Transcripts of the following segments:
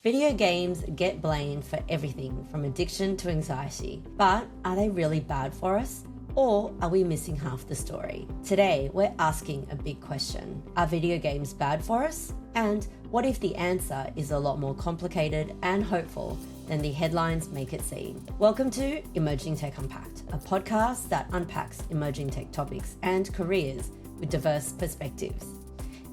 Video games get blamed for everything from addiction to anxiety, but are they really bad for us? Or are we missing half the story? Today, we're asking a big question. Are video games bad for us? And what if the answer is a lot more complicated and hopeful than the headlines make it seem? Welcome to Emerging Tech Unpacked, a podcast that unpacks emerging tech topics and careers with diverse perspectives.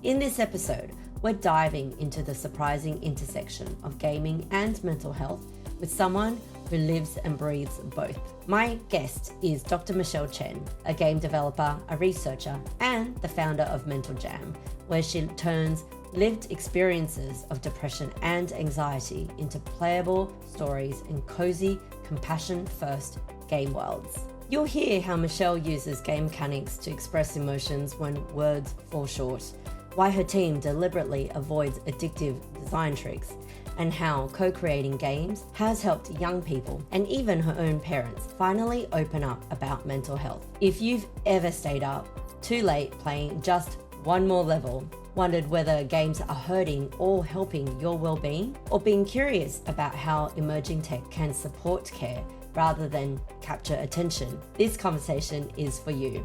In this episode, we're diving into the surprising intersection of gaming and mental health with someone who lives and breathes both. My guest is Dr. Michelle Chen, a game developer, a researcher, and the founder of Mental Jam, where she turns lived experiences of depression and anxiety into playable stories in cozy, compassion-first game worlds. You'll hear how Michelle uses game mechanics to express emotions when words fall short, why her team deliberately avoids addictive design tricks, and how co-creating games has helped young people and even her own parents finally open up about mental health. If you've ever stayed up too late playing just one more level, wondered whether games are hurting or helping your well-being, or been curious about how emerging tech can support care rather than capture attention, this conversation is for you.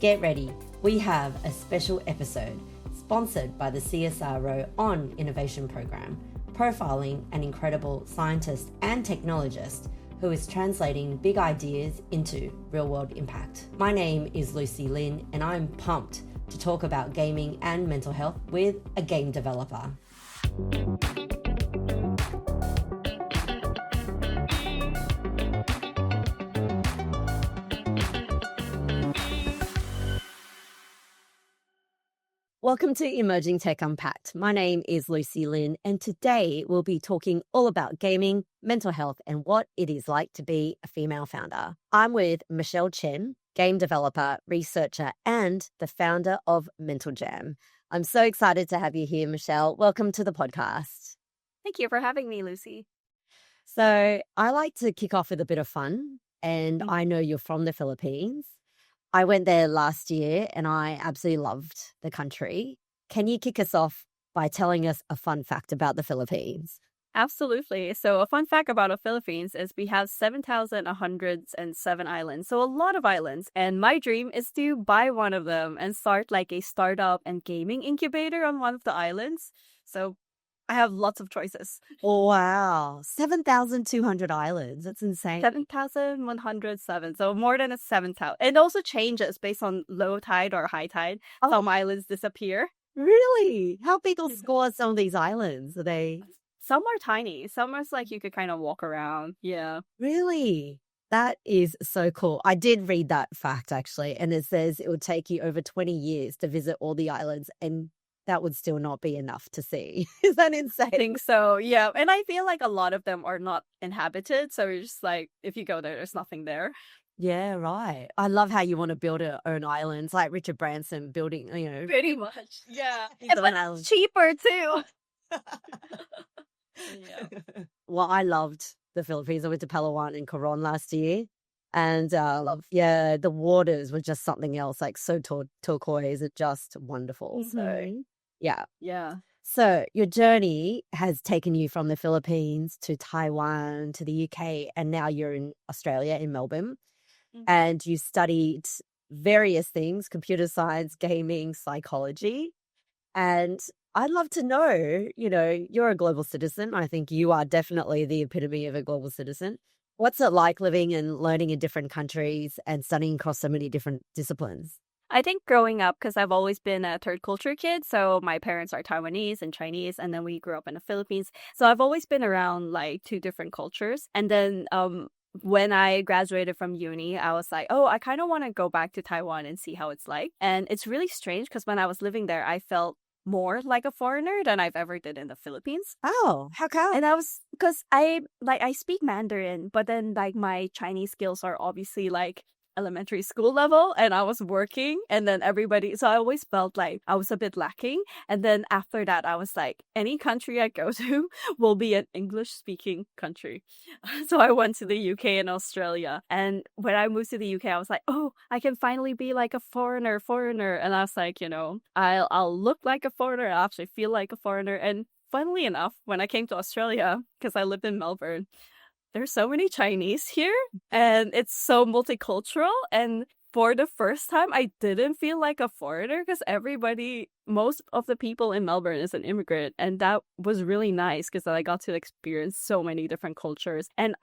Get ready, we have a special episode sponsored by the CSIRO On Innovation Program, profiling an incredible scientist and technologist who is translating big ideas into real-world impact. My name is Lucy Lin, and I'm pumped to talk about gaming and mental health with a game developer. Welcome to Emerging Tech Unpacked. My name is Lucy Lin, and today we'll be talking all about gaming, mental health, and what it is like to be a female founder. I'm with Michelle Chen, game developer, researcher, and the founder of Mental Jam. I'm so excited to have you here, Michelle. Welcome to the podcast. Thank you for having me, Lucy. So I like to kick off with a bit of fun, and I know you're from the Philippines. I went there last year and I absolutely loved the country. Can you kick us off by telling us a fun fact about the Philippines? Absolutely. So a fun fact about the Philippines is we have 7,107 islands. So a lot of islands. And my dream is to buy one of them and start like a startup and gaming incubator on one of the islands. So I have lots of choices. Wow. 7,200 islands. That's insane. 7,107. So more than a 7,000. It also changes based on low tide or high tide. Oh. Some islands disappear. Really? How big will score some of these islands? Are they? Some are tiny. Some are like you could kind of walk around. Yeah. Really? That is so cool. I did read that fact actually. And it says it would take you over 20 years to visit all the islands, and that would still not be enough to see. Is that insane? I think so, yeah. And I feel like a lot of them are not inhabited. So you're just like, if you go there, there's nothing there. Yeah, right. I love how you want to build our own islands, like Richard Branson building, Pretty much, yeah. his own And island. cheaper too. Yeah. Well, I loved the Philippines. I went to Palawan and Coron last year. And the waters were just something else, like so turquoise and just wonderful. Mm-hmm. So, yeah. Yeah. So your journey has taken you from the Philippines to Taiwan to the UK, and now you're in Australia, in Melbourne. Mm-hmm. And you studied various things, computer science, gaming, psychology. And I'd love to know, you're a global citizen. I think you are definitely the epitome of a global citizen. What's it like living and learning in different countries and studying across so many different disciplines? I think growing up, because I've always been a third culture kid, so my parents are Taiwanese and Chinese, and then we grew up in the Philippines. So I've always been around like two different cultures. And then when I graduated from uni, I was like, oh, I kind of want to go back to Taiwan and see how it's like. And it's really strange because when I was living there, I felt more like a foreigner than I've ever did in the Philippines. Oh, how come? And I was, because I speak Mandarin, but then like my Chinese skills are obviously like elementary school level, and I was working, and then so I always felt like I was a bit lacking. And then after that, I was like, any country I go to will be an English speaking country. So I went to the UK and Australia, and when I moved to the UK, I was like, oh, I can finally be like a foreigner. And I was like, I'll look like a foreigner, I'll actually feel like a foreigner. And funnily enough, when I came to Australia, because I lived in Melbourne, there's so many Chinese here and it's so multicultural. And for the first time, I didn't feel like a foreigner because most of the people in Melbourne is an immigrant. And that was really nice because I got to experience so many different cultures. And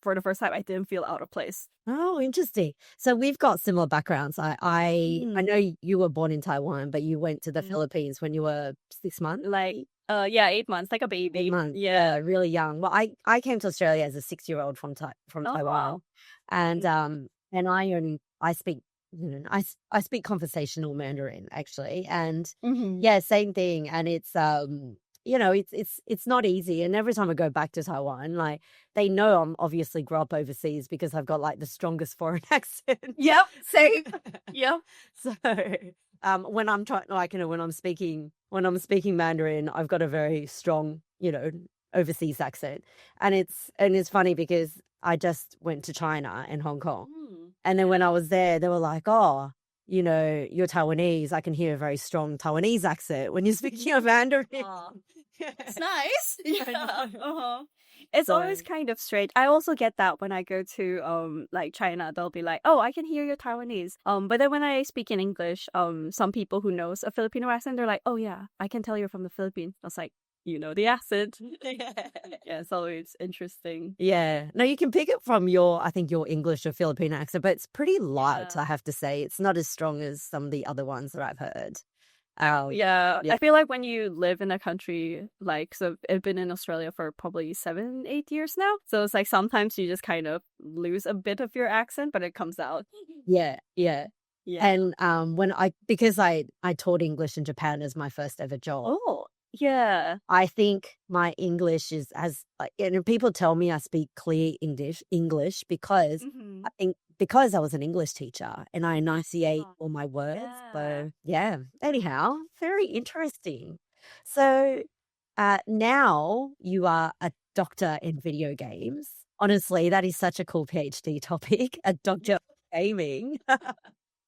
for the first time, I didn't feel out of place. Oh, interesting. So we've got similar backgrounds. I know you were born in Taiwan, but you went to the Philippines when you were 6 months. Like 8 months, like a baby. 8 months. Yeah. Really young. Well, I came to Australia as a 6-year-old from Taiwan, Wow. and I speak I speak conversational Mandarin actually, and yeah, same thing. And it's it's not easy. And every time I go back to Taiwan, like they know I'm obviously grew up overseas because I've got like the strongest foreign accent. Yep, same. Yep. So when I'm when I'm speaking Mandarin, I've got a very strong, overseas accent. And it's funny because I just went to China and Hong Kong. And then when I was there, they were like, "Oh, you're Taiwanese. I can hear a very strong Taiwanese accent when you're speaking of Mandarin." It's nice. Yeah. It's always kind of strange. I also get that when I go to like China, they'll be like, "Oh, I can hear you're Taiwanese." But then when I speak in English, some people who knows a Filipino accent, they're like, "Oh yeah, I can tell you're from the Philippines." I was like, the accent. Yeah, it's always interesting. Yeah. No, you can pick it from your English or Filipino accent, but it's pretty light, I have to say. It's not as strong as some of the other ones that I've heard. Yeah, I feel like when you live in a country, so I've been in Australia for probably 7-8 years now. So it's like sometimes you just kind of lose a bit of your accent, but it comes out. Yeah. And because I taught English in Japan as my first ever job. Oh, yeah. I think my English is and people tell me I speak clear English because I think because I was an English teacher and I enunciate all my words. Yeah. So yeah. Anyhow, very interesting. So now you are a doctor in video games. Honestly, that is such a cool PhD topic, a doctor of gaming.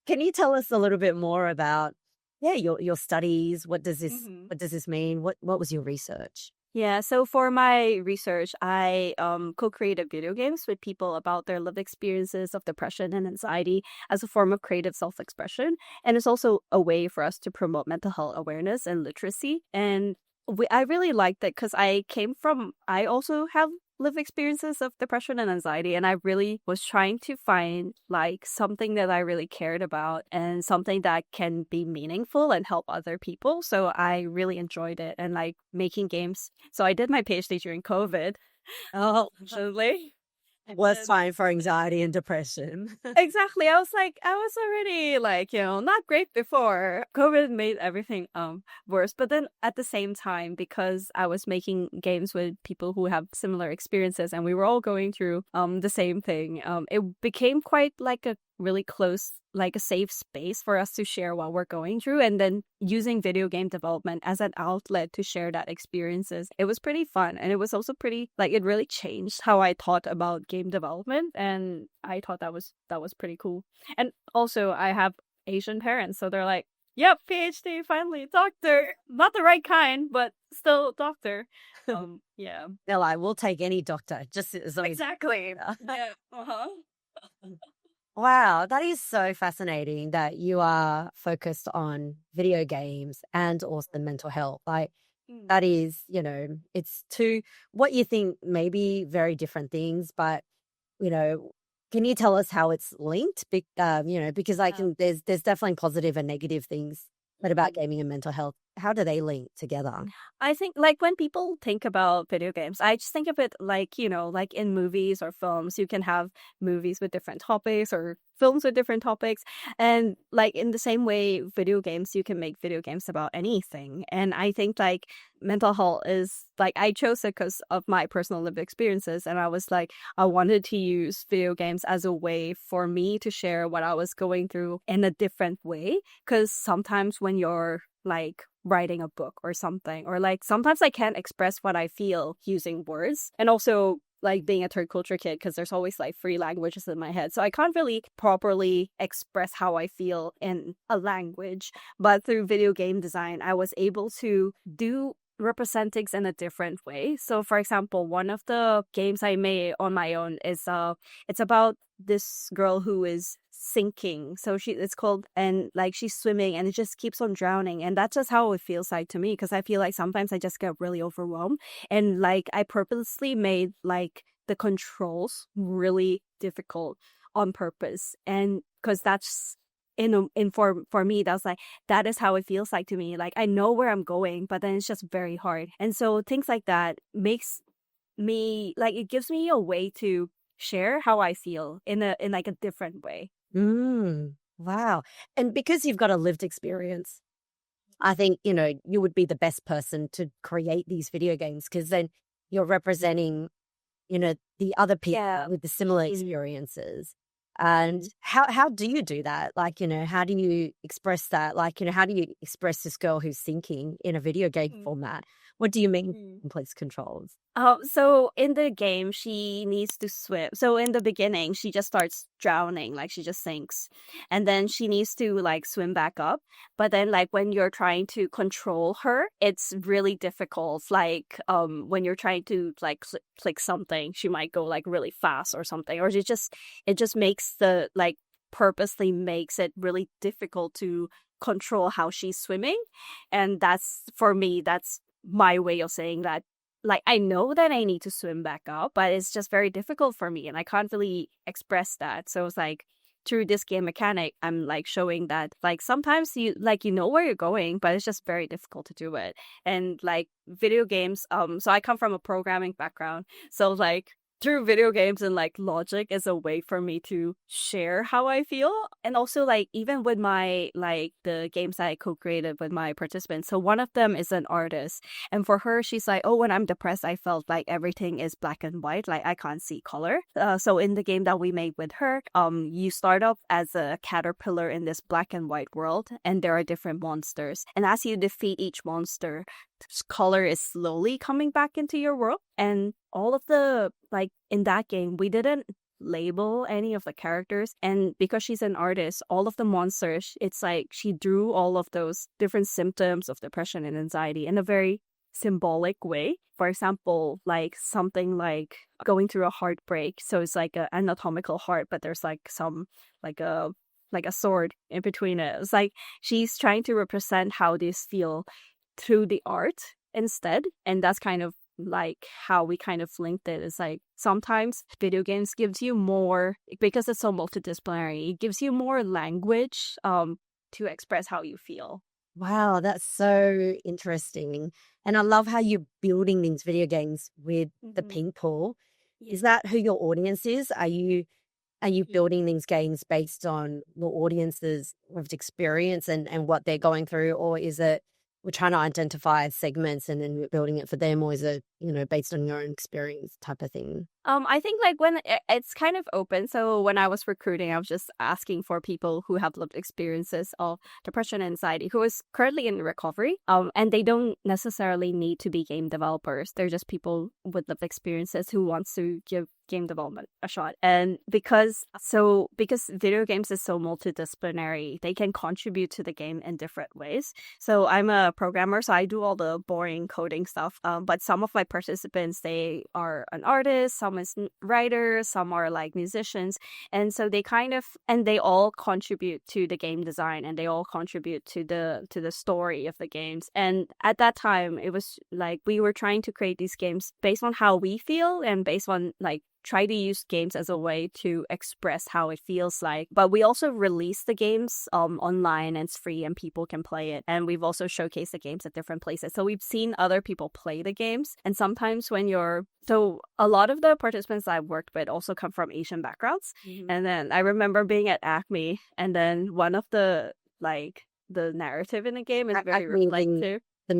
Can you tell us a little bit more about your studies? What does this mean? What was your research? Yeah, so for my research, I co-created video games with people about their lived experiences of depression and anxiety as a form of creative self-expression. And it's also a way for us to promote mental health awareness and literacy. And I really liked it because I also have lived experiences of depression and anxiety, and I really was trying to find something that I really cared about and something that can be meaningful and help other people. So I really enjoyed it and making games. So I did my PhD during COVID. Oh, Unfortunately. worst time for anxiety and depression. Exactly. I was already not great before. COVID made everything worse. But then at the same time, because I was making games with people who have similar experiences and we were all going through the same thing, it became quite a really close, a safe space for us to share what we're going through, and then using video game development as an outlet to share that experiences. It was pretty fun, and it was also pretty it really changed how I thought about game development, and I thought that was pretty cool. And also I have Asian parents, so they're like, "Yep, PhD, finally, doctor, not the right kind, but still doctor." Yeah, they're like, "We'll take any doctor, just as long exactly." Yeah. Wow, that is so fascinating that you are focused on video games and also mental health. That is, it's two, what you think may be very different things, but, can you tell us how it's linked? Because there's definitely positive and negative things about gaming and mental health. How do they link together? I think when people think about video games, I just think of it like in movies or films, you can have movies with different topics or films with different topics. And in the same way, video games, you can make video games about anything. And I think mental health is I chose it because of my personal lived experiences. And I was I wanted to use video games as a way for me to share what I was going through in a different way. Because sometimes when you're writing a book or something, or sometimes I can't express what I feel using words. And also being a third culture kid, because there's always free languages in my head, so I can't really properly express how I feel in a language. But through video game design, I was able to do represent things in a different way. So for example, one of the games I made on my own is it's about this girl who is sinking. So it's called, and like she's swimming and it just keeps on drowning, and that's just how it feels like to me, because I feel like sometimes I just get really overwhelmed, and like I purposely made like the controls really difficult on purpose, and because that's for me, that's like, that is how it feels like to me. Like I know where I'm going, but then it's just very hard. And so things like that makes me like, it gives me a way to share how I feel in like a different way. Wow. And because you've got a lived experience, I think, you would be the best person to create these video games, because then you're representing, the other people with the similar experiences. And how do you do that? Like, how do you express that? Like, how do you express this girl who's sinking in a video game format? What do you mean complex controls? So in the game, she needs to swim. So in the beginning, she just starts drowning, like she just sinks. And then she needs to like swim back up. But then like when you're trying to control her, it's really difficult. Like when you're trying to like click something, she might go like really fast or something. Or it just makes purposely makes it really difficult to control how she's swimming. And that's, for me, that's my way of saying that, like, I know that I need to swim back up, but it's just very difficult for me and I can't really express that. So it's like, through this game mechanic, I'm like showing that like sometimes you know where you're going, but it's just very difficult to do it. And like video games, so I come from a programming background, so like through video games and like logic is a way for me to share how I feel. And also like even with my like the games that I co-created with my participants, so one of them is an artist, and for her she's like, oh, when I'm depressed I felt like everything is black and white, like I can't see color. So in the game that we made with her, you start off as a caterpillar in this black and white world, and there are different monsters, and as you defeat each monster, color is slowly coming back into your world. And all of the, like in that game, we didn't label any of the characters, and because she's an artist, all of the monsters, it's like she drew all of those different symptoms of depression and anxiety in a very symbolic way. For example, like something like going through a heartbreak, so it's like an anatomical heart, but there's like some like a sword in between it. It's like she's trying to represent how these feel through the art instead. And that's kind of like how we kind of linked it. It's like sometimes video games gives you more, because it's so multidisciplinary, it gives you more language to express how you feel. Wow, that's so interesting. And I love how you're building these video games with the people. Is that who your audience is? Are you building these games based on your audience's lived experience and what they're going through? Or is it we're trying to identify segments and then we're building it for them? Or is it, based on your own experience type of thing? I think like when it's kind of open. So when I was recruiting, I was just asking for people who have lived experiences of depression and anxiety, who is currently in recovery. And they don't necessarily need to be game developers. They're just people with lived experiences who wants to give game development a shot. And because video games is so multidisciplinary, they can contribute to the game in different ways. So I'm a programmer, so I do all the boring coding stuff. But some of my participants, they are an artist, some is writers, some are like musicians, and so they all contribute to the game design, and they all contribute to the story of the games. And at that time, it was like we were trying to create these games based on how we feel and based on like try to use games as a way to express how it feels like. But we also release the games online, and it's free and people can play it. And we've also showcased the games at different places. So we've seen other people play the games. And sometimes so a lot of the participants I've worked with also come from Asian backgrounds. And then I remember being at Acme, and then one of the narrative in the game is very reflective. The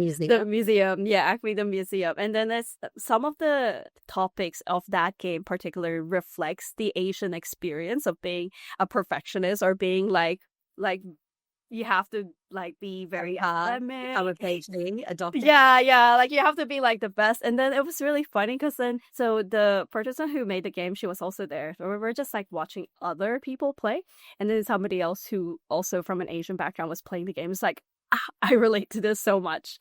museum. Yeah, Acme the museum. And then there's some of the topics of that game particularly reflects the Asian experience of being a perfectionist, or being like you have to like be very academic. I'm a PhD, a doctor. Yeah, like you have to be like the best. And then it was really funny because then so the participant who made the game, she was also there. So we were just like watching other people play, and then somebody else who also from an Asian background was playing the game. It's like, I relate to this so much.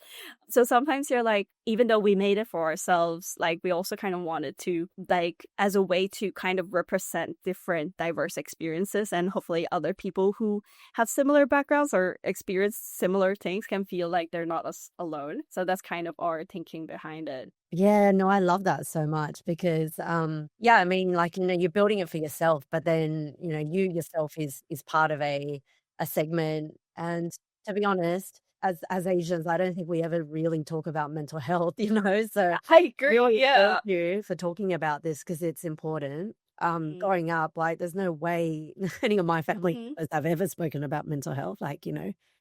So sometimes you're like, even though we made it for ourselves, like we also kind of wanted to, like, as a way to kind of represent different diverse experiences, and hopefully other people who have similar backgrounds or experience similar things can feel like they're not as alone. So that's kind of our thinking behind it. Yeah, no, I love that so much because, yeah, I mean, like, you're building it for yourself, but then, you yourself is part of a segment. And to be honest, as Asians, I don't think we ever really talk about mental health, So I agree. really Yeah. thank you for talking about this because it's important. Growing up, like, there's no way any of my family members have ever spoken about mental health, like,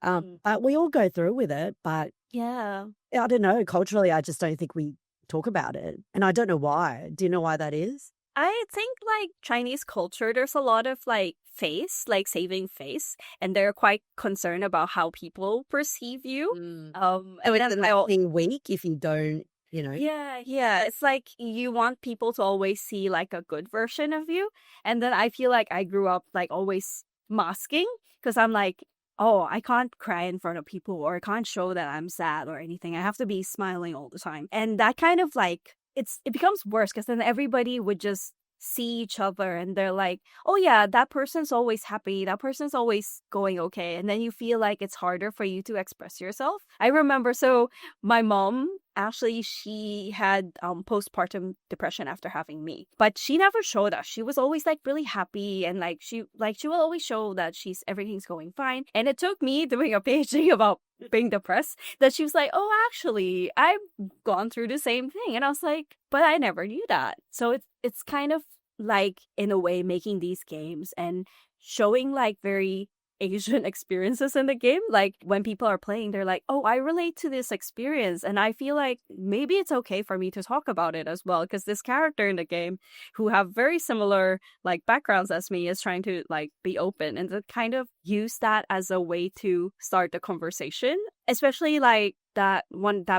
but we all go through with it. But Yeah. I don't know, culturally, I just don't think we talk about it. And I don't know why. Do you know why that is? I think like Chinese culture, there's a lot of like face, like saving face, and they're quite concerned about how people perceive you. Oh, And it's then being weak if you don't, yeah, it's like you want people to always see like a good version of you. And then I feel like I grew up like always masking because I'm like, oh, I can't cry in front of people or I can't show that I'm sad or anything. I have to be smiling all the time. And that kind of like it becomes worse because then everybody would just see each other and they're like, oh yeah, that person's always happy, that person's always going okay, and then you feel like it's harder for you to express yourself. I remember, so my mom actually, she had postpartum depression after having me, but she never showed us. She was always like really happy and like she will always show that everything's going fine. And it took me doing a PhD about being depressed that she was like, oh, actually I've gone through the same thing. And I was like, but I never knew that. So it's kind of like, in a way, making these games and showing like very Asian experiences in the game. Like when people are playing, they're like, oh, I relate to this experience, and I feel like maybe it's okay for me to talk about it as well, because this character in the game who have very similar like backgrounds as me is trying to like be open and to kind of use that as a way to start the conversation, especially like that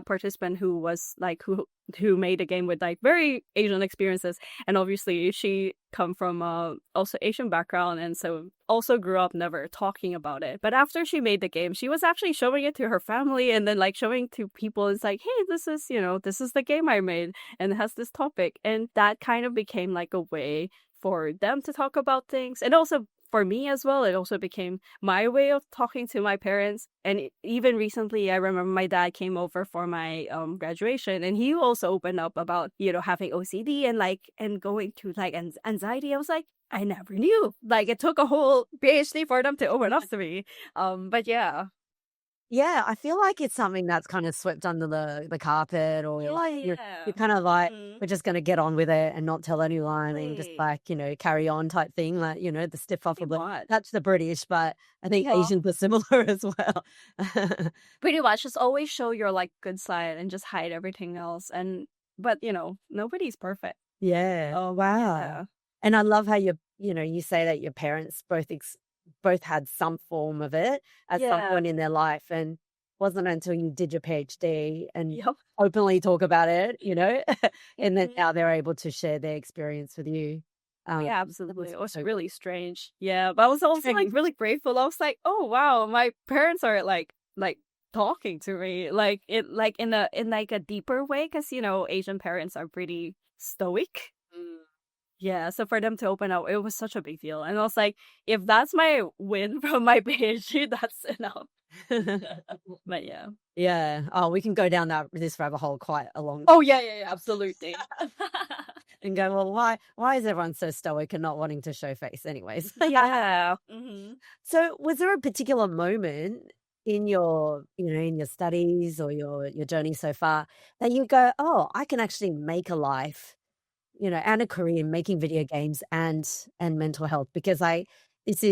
participant who was like who made a game with like very Asian experiences, and obviously she come from also Asian background, and so also grew up never talking about it. But after she made the game, she was actually showing it to her family and then like showing to people. It's like, hey, this is the game I made and it has this topic, and that kind of became like a way for them to talk about things. And also for me as well, it also became my way of talking to my parents. And even recently, I remember my dad came over for my graduation, and he also opened up about having OCD and going through like anxiety. I was like, I never knew. Like it took a whole PhD for them to open up to me. But yeah. Yeah, I feel like it's something that's kind of swept under the carpet, or you're kind of like, we're just going to get on with it and not tell anyone and just like, carry on type thing. Like, the stiff upper lip. That's the British, but I think Asians are similar as well. Pretty much just always show your like good side and just hide everything else. But nobody's perfect. Yeah. Oh, wow. Yeah. And I love how you say that your parents both had some form of it at some point in their life, and wasn't until you did your PhD and openly talk about it, and then now they're able to share their experience with you. Yeah, absolutely. It was really strange. Yeah, but I was also like really grateful. I was like, oh wow, my parents are like talking to me like in a deeper way, because Asian parents are pretty stoic. Yeah, so for them to open up, it was such a big deal. And I was like, if that's my win from my PhD, that's enough. But yeah. Yeah. Oh, we can go down this rabbit hole quite a long. Oh yeah, absolutely. And go, well, why is everyone so stoic and not wanting to show face anyways? Yeah. So was there a particular moment in your studies or your journey so far that you go, oh, I can actually make a life and a career making video games and mental health, because this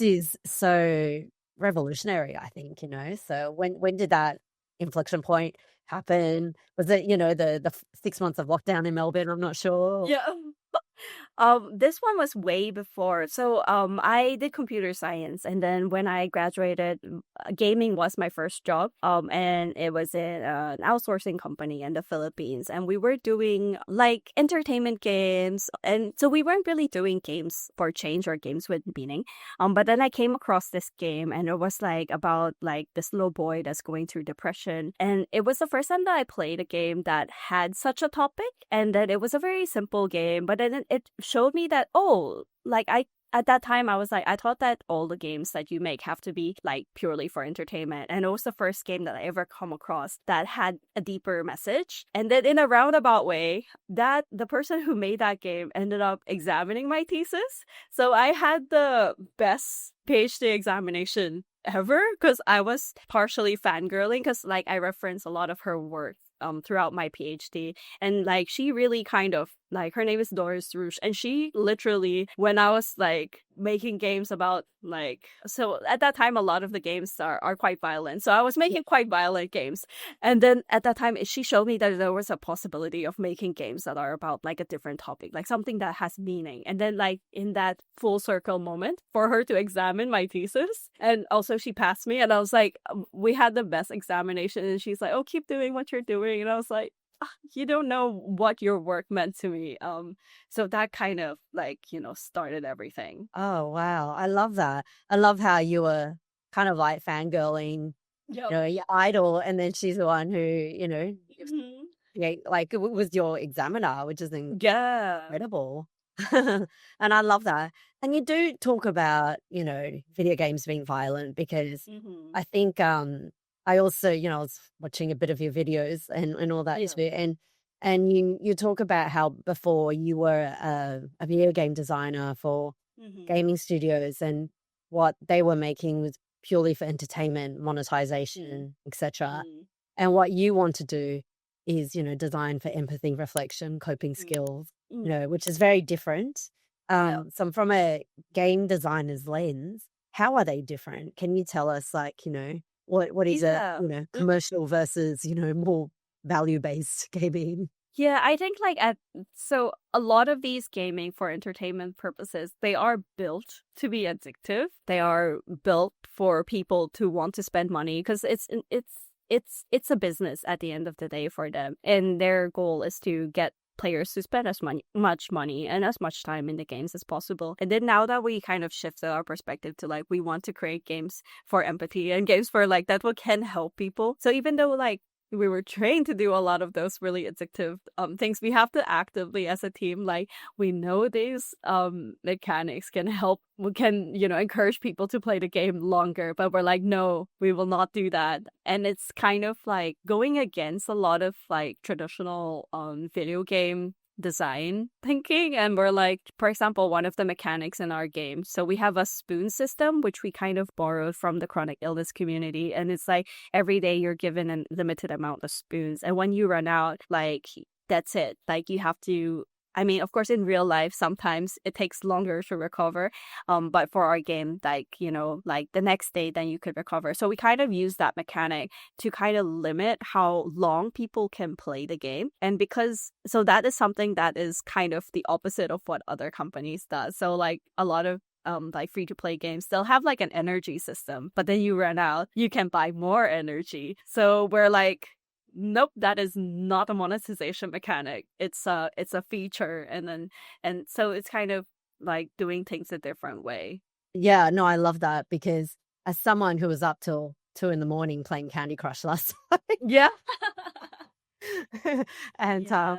is so revolutionary, I think, So when did that inflection point happen? Was it, the 6 months of lockdown in Melbourne? I'm not sure. Yeah. This one was way before. So, I did computer science, and then when I graduated, gaming was my first job. And it was in an outsourcing company in the Philippines, and we were doing like entertainment games, and so we weren't really doing games for change or games with meaning. But then I came across this game, and it was like about like this little boy that's going through depression, and it was the first time that I played a game that had such a topic, and that it was a very simple game, but then it showed me that, oh, like I at that time I was like, I thought that all the games that you make have to be like purely for entertainment, and it was the first game that I ever come across that had a deeper message. And then in a roundabout way, that the person who made that game ended up examining my thesis, so I had the best PhD examination ever because I was partially fangirling because like I reference a lot of her work throughout my PhD, and like she really kind of like, her name is Doris Rouge, and she literally, when I was like making games about like, so at that time a lot of the games are quite violent, so I was making quite violent games, and then at that time she showed me that there was a possibility of making games that are about like a different topic, like something that has meaning. And then like in that full circle moment for her to examine my thesis, and also she passed me, and I was like, we had the best examination, and she's like, oh, keep doing what you're doing. And I was like, you don't know what your work meant to me. So that kind of like, started everything. Oh, wow. I love that. I love how you were kind of like fangirling, Yep. your idol, and then she's the one who, Mhm. like was your examiner, which is Yeah. incredible. And I love that. And you do talk about, video games being violent because Mhm. I think I also, I was watching a bit of your videos and all that Yeah. too. And you talk about how before you were a video game designer for Mhm. gaming studios, and what they were making was purely for entertainment, monetization, etc. Mhm. And what you want to do is, design for empathy, reflection, coping skills, Mm. which is very different. Yeah. So from a game designer's lens, how are they different? Can you tell us, like, what is a, Yeah. commercial versus, more value-based gaming? Yeah, I think like so a lot of these gaming for entertainment purposes, they are built to be addictive. They are built for people to want to spend money because it's a business at the end of the day for them, and their goal is to get players to spend much money and as much time in the games as possible. And then now that we kind of shifted our perspective to like, we want to create games for empathy and games for like that what can help people. So even though like we were trained to do a lot of those really addictive things, we have to actively as a team, like, we know these mechanics can help, we can encourage people to play the game longer, but we're like, no, we will not do that. And it's kind of like going against a lot of like traditional video game design thinking. And we're like, for example, one of the mechanics in our game, so we have a spoon system which we kind of borrowed from the chronic illness community, and it's like every day you're given a limited amount of spoons, and when you run out, like, that's it. Like, you have to, I mean, of course, in real life, sometimes it takes longer to recover. But for our game, like, like the next day, then you could recover. So we kind of use that mechanic to kind of limit how long people can play the game. And so that is something that is kind of the opposite of what other companies does. So like a lot of like free to play games, they'll have like an energy system, but then you run out, you can buy more energy. So we're like, nope, that is not a monetization mechanic. It's a feature, and so it's kind of like doing things a different way. Yeah, no, I love that because as someone who was up till 2 a.m. playing Candy Crush last Yeah. night, and Yeah.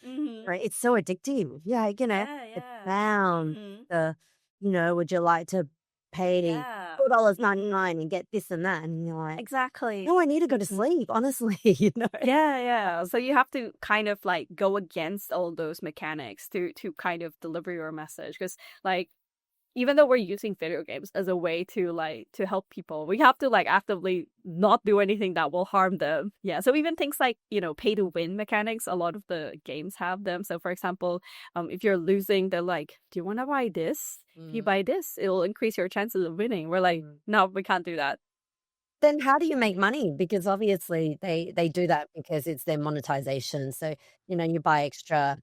Mm-hmm. right, it's so addictive. Yeah, Yeah, the yeah. sound, Mm-hmm. the would you like to pay Yeah. $4.99 and get this and that? And you're like, Exactly. no, I need to go to sleep, honestly, Yeah, yeah. So you have to kind of like go against all those mechanics to kind of deliver your message, because like, even though we're using video games as a way to like to help people, we have to like actively not do anything that will harm them. Yeah. So even things like, pay to win mechanics, a lot of the games have them. So for example, if you're losing, they're like, do you want to buy this? If you buy this, it will increase your chances of winning. We're like, no, we can't do that. then how do you make money? Because obviously they do that because it's their monetization. So, you buy extra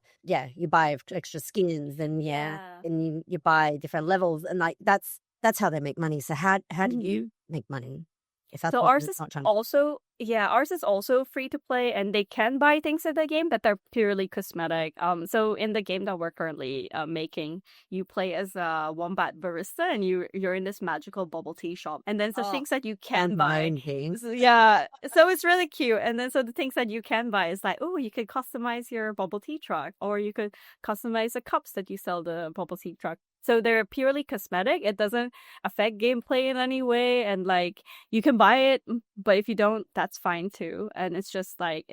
skins, and Yeah. and you buy different levels, and like that's how they make money. So how do Mhm. you make money? If that's So what ours you're is not trying to. also, yeah, ours is also free to play, and they can buy things in the game, but they're purely cosmetic. So in the game that we're currently making, you play as a wombat barista, and you're in this magical bubble tea shop, and then the Oh, things that you and can my buy. own things. So, yeah, so it's really cute. And then so the things that you can buy is like, oh, you could customize your bubble tea truck, or you could customize the cups that you sell the bubble tea truck. So they're purely cosmetic. It doesn't affect gameplay in any way, and like you can buy it, but if you don't, that's fine too. And it's just like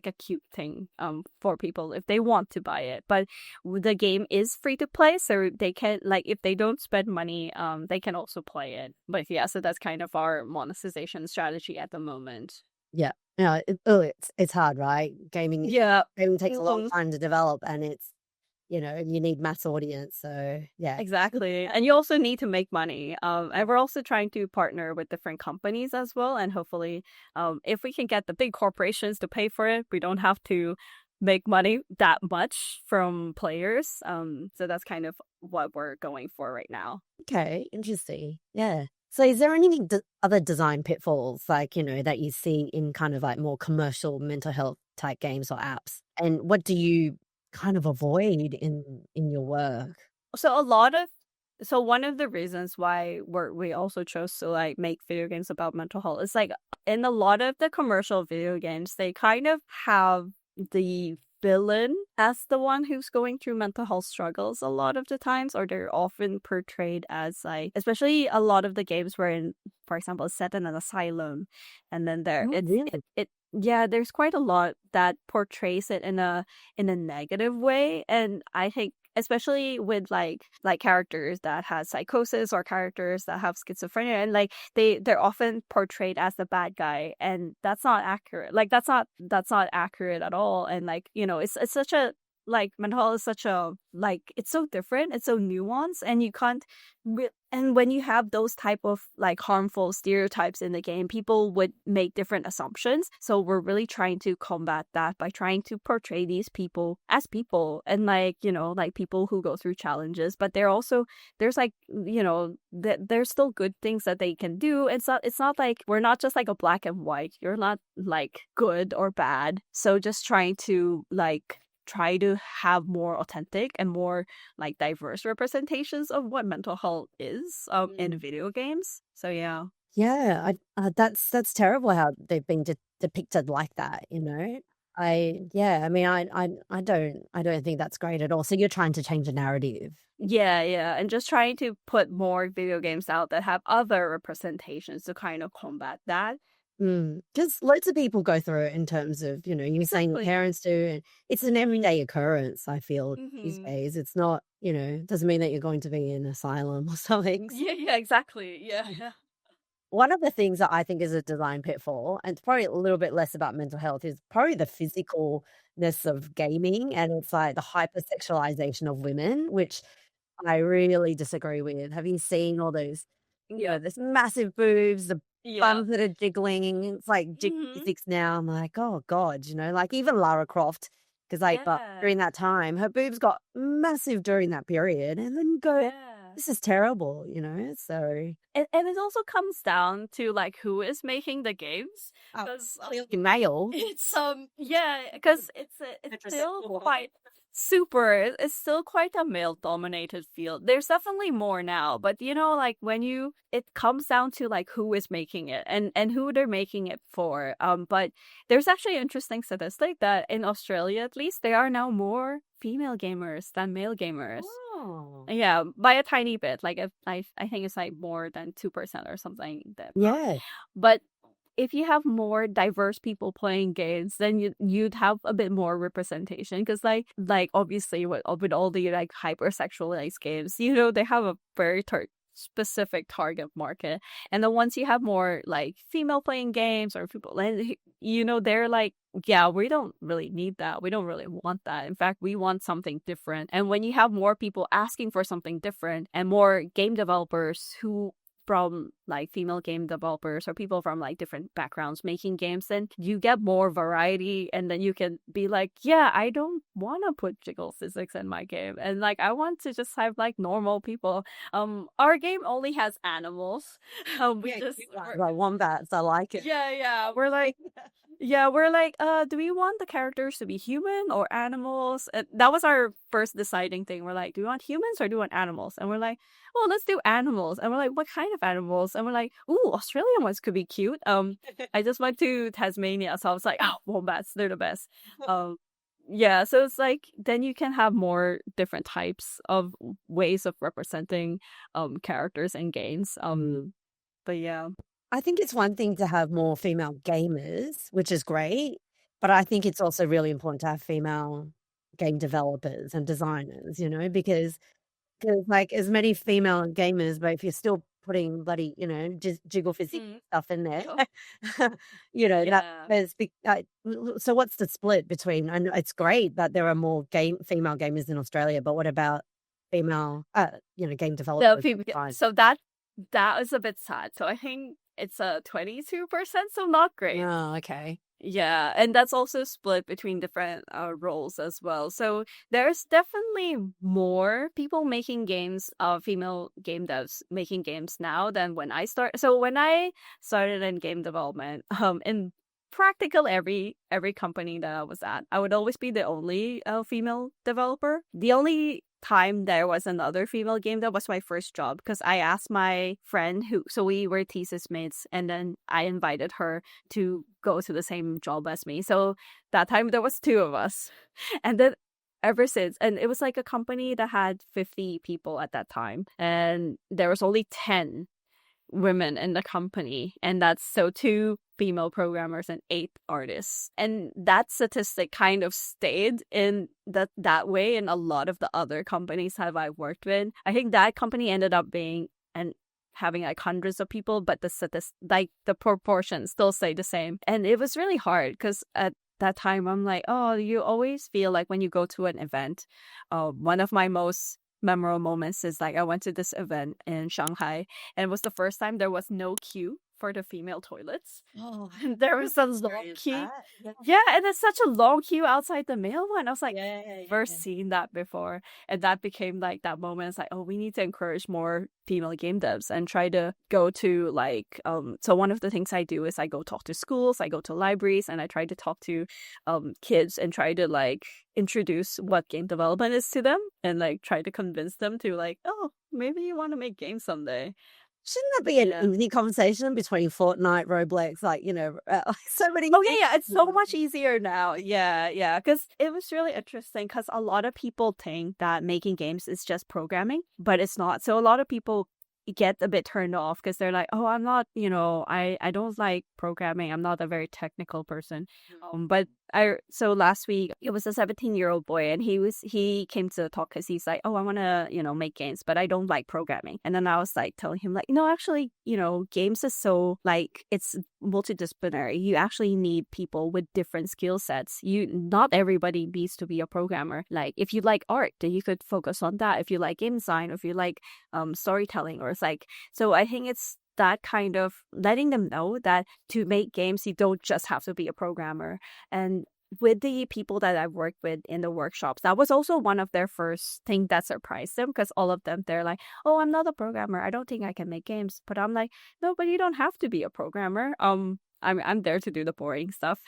a cute thing for people if they want to buy it. But the game is free to play, so they can, like, if they don't spend money, they can also play it. But yeah, so that's kind of our monetization strategy at the moment. Yeah. It's hard, right? Gaming takes a long time to develop, and it's you need mass audience. So yeah. Exactly. And you also need to make money. And we're also trying to partner with different companies as well. And hopefully, if we can get the big corporations to pay for it, we don't have to make money that much from players. So that's kind of what we're going for right now. Okay, interesting. Yeah. So is there any other design pitfalls, like, that you see in kind of like more commercial mental health type games or apps? And what do you kind of avoid in your work? So one of the reasons why we also chose to like make video games about mental health is like in a lot of the commercial video games, they kind of have the villain as the one who's going through mental health struggles a lot of the times, or they're often portrayed as like, especially a lot of the games wherein, for example, it's set in an asylum, and then yeah, there's quite a lot that portrays it in a negative way. And I think especially with like characters that has psychosis or characters that have schizophrenia, and like they're often portrayed as the bad guy, and that's not accurate. Like that's not accurate at all. And like, it's such a, like, mental health is such a, like, it's so different, it's so nuanced, and you can't and when you have those type of like harmful stereotypes in the game, people would make different assumptions. So we're really trying to combat that by trying to portray these people as people, and like, like people who go through challenges, but there's like, there's still good things that they can do. It's not like we're not just like a black and white, you're not like good or bad. So just trying to like try to have more authentic and more like diverse representations of what mental health is in video games. So yeah. Yeah, that's terrible how they've been depicted like that. I mean, I don't think that's great at all. So you're trying to change the narrative. Yeah, and just trying to put more video games out that have other representations to kind of combat that. Because loads of people go through it in terms of, you're saying Exactly. parents do, and it's an everyday occurrence, I feel, these Mm-hmm. days. It's not, doesn't mean that you're going to be in an asylum or something. Yeah, exactly. Yeah. One of the things that I think is a design pitfall, and it's probably a little bit less about mental health, is probably the physicalness of gaming, and it's like the hypersexualization of women, which I really disagree with. Have you seen all those, Yeah. this massive boobs, the Yeah. bums that are jiggling? It's like jig Mm-hmm. physics now. I'm like, oh God, like even Lara Croft, because but Yeah. during that time, her boobs got massive during that period, and then you go, Yeah. this is terrible, so. And it also comes down to like who is making the games, Oh, because male. it's because it's still quite it's still quite a male dominated field. There's definitely more now, but like when it comes down to like who is making it and who they're making it for. But there's actually an interesting statistic that in Australia, at least, there are now more female gamers than male gamers. Oh. Yeah, by a tiny bit. Like I think it's like more than 2% or something. Yeah. But if you have more diverse people playing games, then you'd have a bit more representation. Because like obviously with all the like hypersexualized games, they have a very specific target market. And then once you have more like female playing games or people, and they're like, yeah, we don't really need that, we don't really want that, in fact we want something different. And when you have more people asking for something different and more game developers who from like female game developers or people from like different backgrounds making games, then you get more variety, and then you can be like, yeah, I don't want to put jiggle physics in my game, and like I want to just have like normal people. Our game only has animals. We just Like wombats, I like it. yeah, we're like yeah, we're like, do we want the characters to be human or animals? And that was our first deciding thing. We're like, do we want humans or do we want animals? And we're like, well, let's do animals. And we're like, what kind of animals? And we're like, ooh, Australian ones could be cute. I just went to Tasmania, so I was like, oh, wombats, they're the best. Yeah, so it's like then you can have more different types of ways of representing characters and games. But yeah. I think it's one thing to have more female gamers, which is great, but I think it's also really important to have female game developers and designers, you know, because like as many female gamers, but if you're still putting bloody, you know, just jiggle physics stuff in there, you know, that there's so what's the split between? And it's great that there are more female gamers in Australia, but what about female, you know, game developers? So that is a bit sad. So I think it's a 22%, so not great. Oh, okay. Yeah, and that's also split between different roles as well. So there's definitely more people making games, female game devs making games now than when I started. So when I started in game development, in practically every company that I was at, I would always be the only female developer. The only time there was another female game that was my first job, because I asked my friend so we were thesis mates, and then I invited her to go to the same job as me. So that time there was two of us. And then ever since, and it was like a company that had 50 people at that time, and there was only 10 women in the company, and that's so 2 female programmers and 8 artists. And that statistic kind of stayed in that way in a lot of the other companies that I worked with. I think that company ended up being and having like hundreds of people, but the proportions still stay the same. And it was really hard because at that time I'm like, oh, you always feel like when you go to an event, one of my most memorable moments is like I went to this event in Shanghai, and it was the first time there was no queue for the female toilets. Oh, and there was a long queue. Yeah, and it's such a long queue outside the male one. I was like, never seen that before. And that became like that moment. It's like, oh, we need to encourage more female game devs and try to go to like so one of the things I do is I go talk to schools, I go to libraries, and I try to talk to kids and try to like introduce what game development is to them, and like try to convince them to like, oh, maybe you want to make games someday. Shouldn't that be an easy conversation between Fortnite, Roblox, like, you know, so many... Oh, yeah, it's so much easier now. Yeah, because it was really interesting because a lot of people think that making games is just programming, but it's not. So a lot of people get a bit turned off because they're like, oh, I'm not, you know, I don't like programming. I'm not a very technical person. But so last week it was a 17-year-old boy, and he came to the talk because he's like, oh, I want to, you know, make games, but I don't like programming. And then I was like telling him like, no, actually, you know, games is so like it's multidisciplinary. You actually need people with different skill sets. Not everybody needs to be a programmer. Like if you like art, then you could focus on that. If you like game design, or if you like storytelling, or it's like, so I think it's that kind of letting them know that to make games, you don't just have to be a programmer. And with the people that I've worked with in the workshops, that was also one of their first thing that surprised them, because all of them, they're like, oh, I'm not a programmer, I don't think I can make games. But I'm like, no, but you don't have to be a programmer. I'm there to do the boring stuff.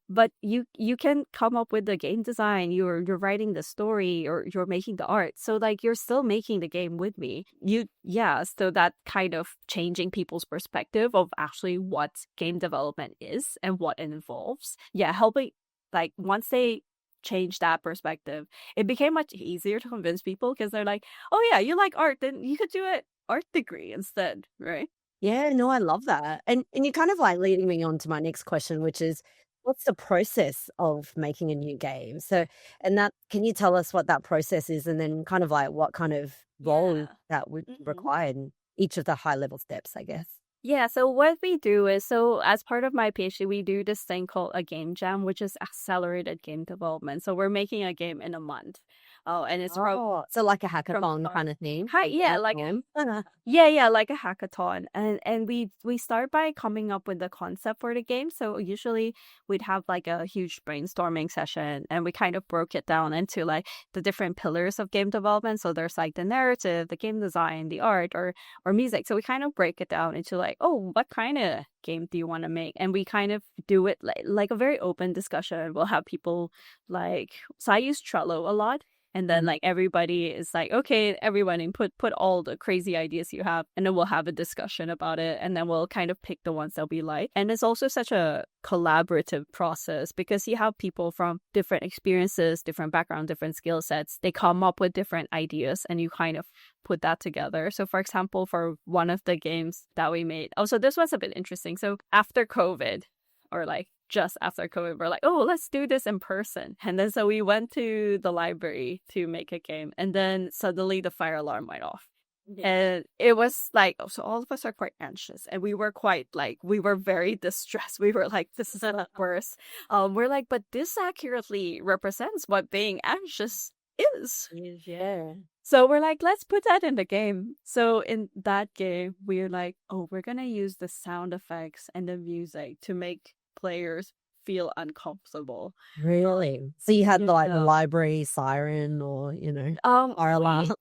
But you can come up with the game design, you're writing the story, or you're making the art. So like you're still making the game with me. So that kind of changing people's perspective of actually what game development is and what it involves. Yeah, helping like once they change that perspective, it became much easier to convince people, because they're like, oh yeah, you like art, then you could do an art degree instead, right? Yeah, no, I love that. And you're kind of like leading me on to my next question, which is, what's the process of making a new game? So, and that, can you tell us what that process is, and then kind of like what kind of role that would require in each of the high level steps, I guess? Yeah, so what we do is, so as part of my PhD, we do this thing called a game jam, which is accelerated game development. So we're making a game in a month. Oh, and it's Oh, so like a from hackathon kind of thing. hi, yeah, like Hackathon. yeah, like a hackathon. And we start by coming up with the concept for the game. So usually we'd have like a huge brainstorming session, and we kind of broke it down into like the different pillars of game development. So there's like the narrative, the game design, the art, or music. So we kind of break it down into like, oh, what kind of game do you want to make? And we kind of do it like a very open discussion. We'll have people like, so I use Trello a lot. And then like everybody is like, okay, everyone input, put all the crazy ideas you have, and then we'll have a discussion about it, and then we'll kind of pick the ones that we like. And it's also such a collaborative process because you have people from different experiences, different background, different skill sets. They come up with different ideas, and you kind of put that together. So for example, for one of the games that we made, so this was a bit interesting. So after COVID, or like just after COVID, we're like, oh, let's do this in person. And then so we went to the library to make a game. And then suddenly the fire alarm went off. Yeah. And it was like, so all of us are quite anxious. And we were quite like, we were very distressed. We were like, this is the worst. We're like, but this accurately represents what being anxious is. Yeah. So we're like, let's put that in the game. So in that game, we're like, oh, we're going to use the sound effects and the music to make players feel uncomfortable. Really? So you had like the library siren or, fire alarm.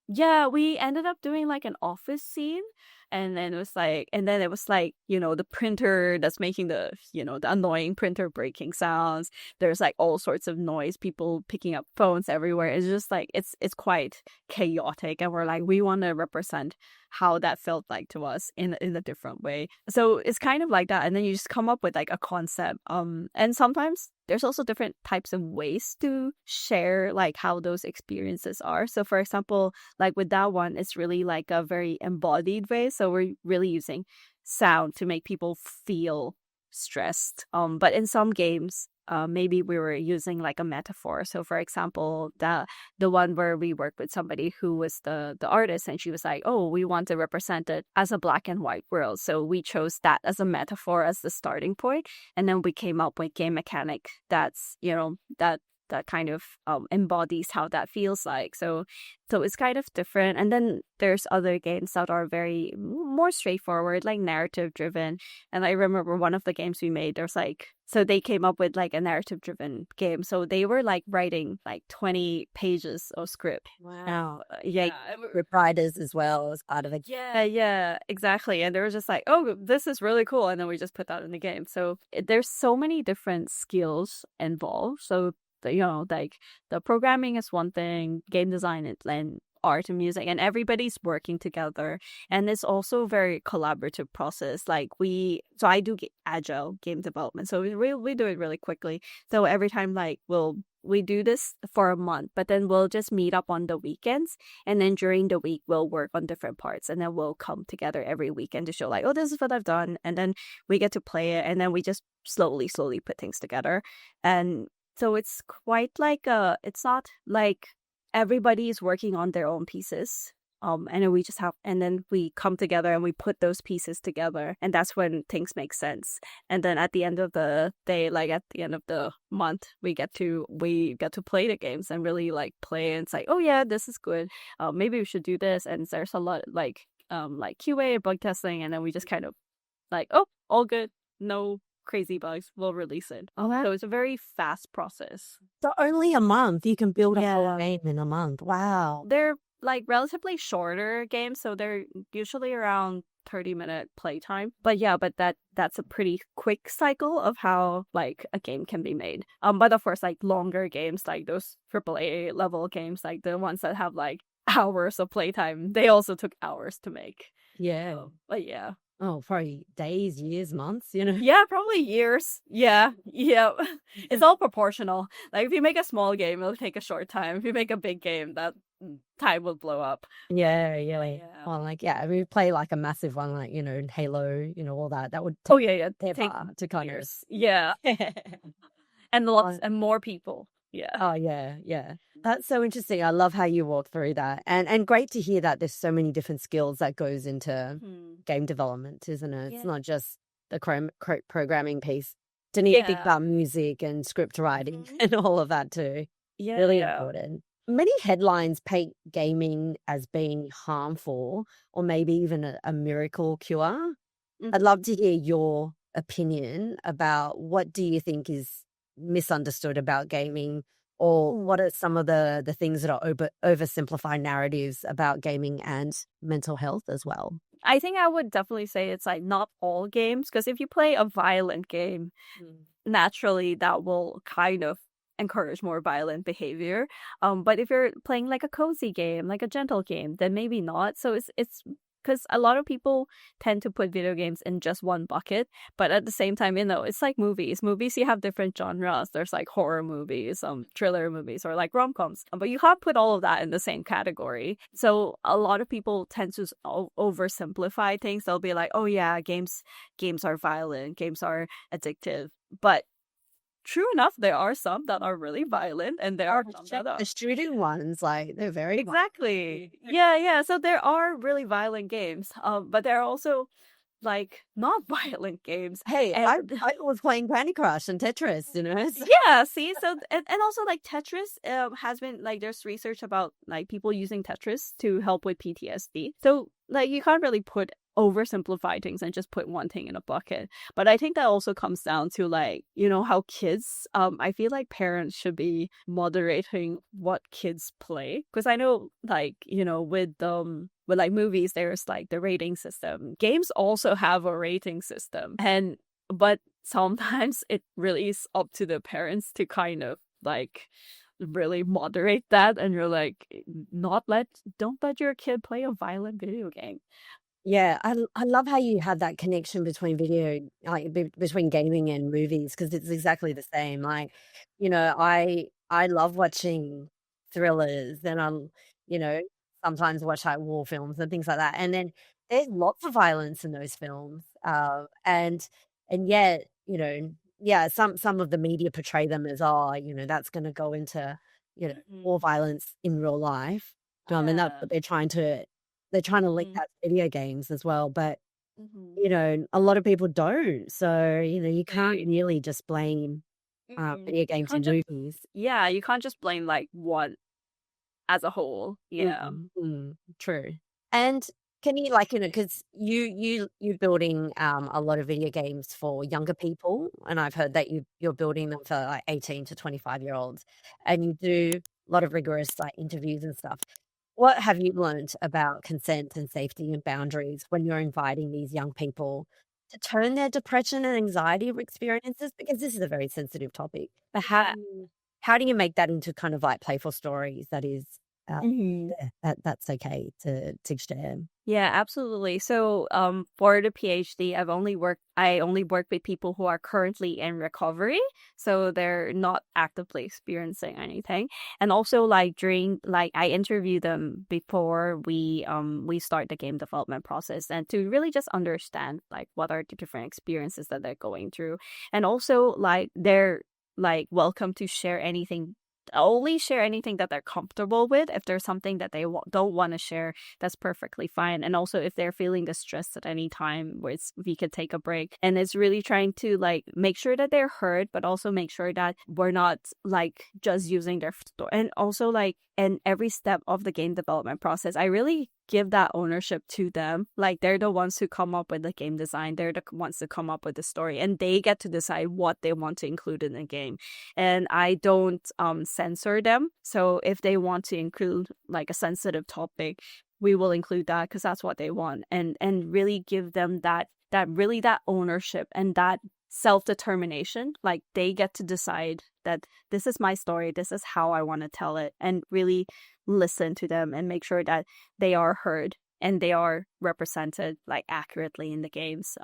Yeah, we ended up doing like an office scene. And then it was like, the printer that's making the annoying printer breaking sounds. There's like all sorts of noise, people picking up phones everywhere. It's just like, it's quite chaotic. And we're like, we want to represent how that felt like to us in a different way. So it's kind of like that. And then you just come up with like a concept. And sometimes there's also different types of ways to share like how those experiences are. So for example, like with that one, it's really like a very embodied way. So we're really using sound to make people feel stressed. But in some games, maybe we were using like a metaphor. So for example, the one where we worked with somebody who was the artist, and she was like, oh, we want to represent it as a black and white world. So we chose that as a metaphor as the starting point. And then we came up with game mechanic that's, that kind of embodies how that feels like. So it's kind of different. And then there's other games that are very more straightforward, like narrative driven. And I remember one of the games we made, there's like, so they came up with like a narrative driven game. So they were like writing like 20 pages of script. Wow. Yeah. Script writers as well as part of it. Yeah, exactly. And they were just like, oh, this is really cool. And then we just put that in the game. So there's so many different skills involved. So like the programming is one thing, game design and art and music, and everybody's working together. And it's also a very collaborative process. Like so I do agile game development. So we do it really quickly. So every time like we do this for a month, but then we'll just meet up on the weekends. And then during the week, we'll work on different parts. And then we'll come together every weekend to show like, oh, this is what I've done. And then we get to play it. And then we just slowly put things together. And so it's quite like it's not like everybody is working on their own pieces. And then we come together and we put those pieces together, and that's when things make sense. And then at the end of the day, like at the end of the month, we get to play the games and really like play and say, oh yeah, this is good. Maybe we should do this. And there's a lot like QA, bug testing, and then we just kind of like, oh, all good, no crazy bugs, we'll release it. Oh, wow. So it's a very fast process. So only a month, you can build a whole game in a month. Wow. They're like relatively shorter games, so they're usually around 30-minute playtime. But that's a pretty quick cycle of how like a game can be made. But of course, like longer games, like those AAA level games, like the ones that have like hours of playtime, they also took hours to make. Yeah. But yeah. Oh, probably days, years, months, Yeah, probably years. Yeah. It's all proportional. Like if you make a small game, it'll take a short time. If you make a big game, that time will blow up. Yeah. Well, like, we play like a massive one, like, Halo, all that. That would take take to kind years. Yeah. And lots and more people. Yeah. Oh yeah. That's so interesting. I love how you walk through that. And great to hear that there's so many different skills that goes into game development, isn't it? It's Yeah. not just the programming piece. To need to think Yeah. about music and script writing and all of that too. Yeah. Really important. Many headlines paint gaming as being harmful or maybe even a miracle cure. I'd love to hear your opinion about what do you think is misunderstood about gaming, or what are some of the things that are oversimplified narratives about gaming and mental health as well. I think I would definitely say it's like not all games, because if you play a violent game, naturally that will kind of encourage more violent behavior. But if you're playing like a cozy game, like a gentle game, then maybe not. So it's because a lot of people tend to put video games in just one bucket, but at the same time, it's like movies. Movies, you have different genres. There's like horror movies, thriller movies, or like rom-coms, but you can't put all of that in the same category. So a lot of people tend to oversimplify things. They'll be like, oh yeah, games are violent, games are addictive, but true enough, there are some that are really violent, and there are some that are the shooting ones, like they're very exactly yeah. So there are really violent games, but there are also like not violent games. Hey, I was playing Candy Crush and Tetris, Yeah, see, so and also like Tetris has been like there's research about like people using Tetris to help with PTSD. So like you can't really oversimplify things and just put one thing in a bucket. But I think that also comes down to like, how kids, I feel like parents should be moderating what kids play. Because I know like, with like movies, there's like the rating system. Games also have a rating system. But sometimes it really is up to the parents to kind of like really moderate that, and you're like, don't let your kid play a violent video game. Yeah, I love how you have that connection between between gaming and movies, because it's exactly the same. Like, I love watching thrillers, and sometimes watch like war films and things like that. And then there's lots of violence in those films, and yet yeah, some of the media portray them as that's going to go into more violence in real life. I mean, that's what they're trying to link that to video games as well, but a lot of people don't. So you can't really just blame video games and movies. Yeah, you can't just blame like one as a whole. Yeah, true. And can you because you're building a lot of video games for younger people, and I've heard that you're building them for like 18 to 25-year-olds, and you do a lot of rigorous like interviews and stuff. What have you learned about consent and safety and boundaries when you're inviting these young people to turn their depression and anxiety experiences? Because this is a very sensitive topic. But how do you make that into kind of like playful stories that is that's okay to share? Yeah, absolutely. So for the PhD, I only work with people who are currently in recovery, so they're not actively experiencing anything. And also like during I interview them before we start the game development process, and to really just understand like what are the different experiences that they're going through. And also like they're like welcome to share anything. Only share anything that they're comfortable with. If there's something that they don't want to share, that's perfectly fine. And also if they're feeling distressed at any time, we could take a break. And it's really trying to like make sure that they're heard, but also make sure that we're not like just using their story. And also like in every step of the game development process, I really give that ownership to them. Like they're the ones who come up with the game design, they're the ones who come up with the story, and they get to decide what they want to include in the game. And I don't censor them. So if they want to include like a sensitive topic, we will include that because that's what they want, and really give them that ownership and that self-determination. Like they get to decide that this is my story, this is how I want to tell it, and really listen to them and make sure that they are heard and they are represented like accurately in the games.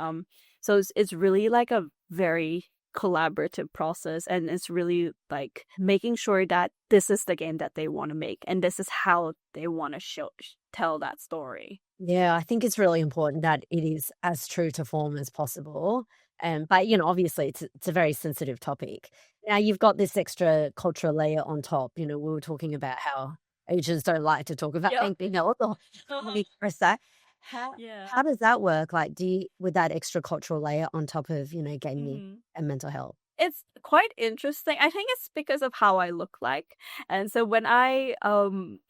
So it's really like a very collaborative process, and it's really like making sure that this is the game that they want to make and this is how they want to tell that story. Yeah, I think it's really important that it is as true to form as possible. But obviously it's a very sensitive topic. Now you've got this extra cultural layer on top. We were talking about how Asians don't like to talk about mental health or that. How Yeah. how does that work? Like, with that extra cultural layer on top of gaming and mental health? It's quite interesting. I think it's because of how I look like. And so when I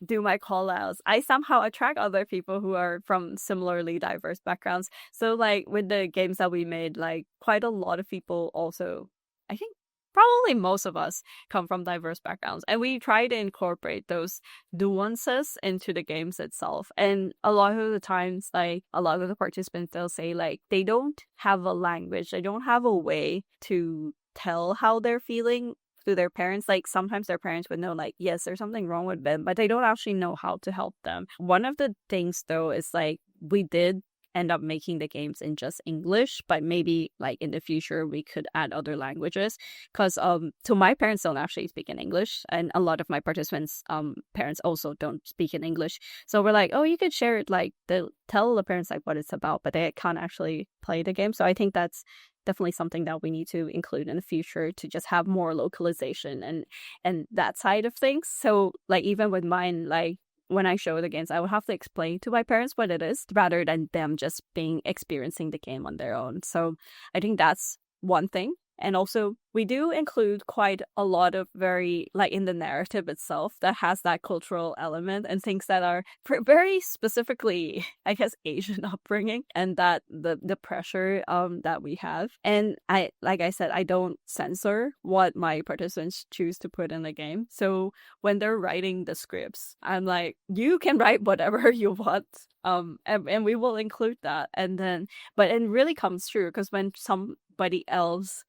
do my call outs, I somehow attract other people who are from similarly diverse backgrounds. So like with the games that we made, like quite a lot of people also, I think probably most of us come from diverse backgrounds. And we try to incorporate those nuances into the games itself. And a lot of the times, like a lot of the participants, they'll say like they don't have a language, they don't have a way to tell how they're feeling to their parents. Like sometimes their parents would know like, yes, there's something wrong with them, but they don't actually know how to help them. One of the things though is like we did end up making the games in just English, but maybe like in the future we could add other languages, because so my parents don't actually speak in English, and a lot of my participants parents also don't speak in English. So we're like, oh, you could share it, like they'll tell the parents like what it's about, but they can't actually play the game. So I think that's definitely something that we need to include in the future, to just have more localization and that side of things. So like even with mine, like when I show the games, I would have to explain to my parents what it is rather than them just experiencing the game on their own. So I think that's one thing. And also, we do include quite a lot of very, like in the narrative itself, that has that cultural element and things that are very specifically, I guess, Asian upbringing, and that the pressure that we have. And like I said, I don't censor what my participants choose to put in the game. So when they're writing the scripts, I'm like, you can write whatever you want. And we will include that. And then, but it really comes true, because when somebody else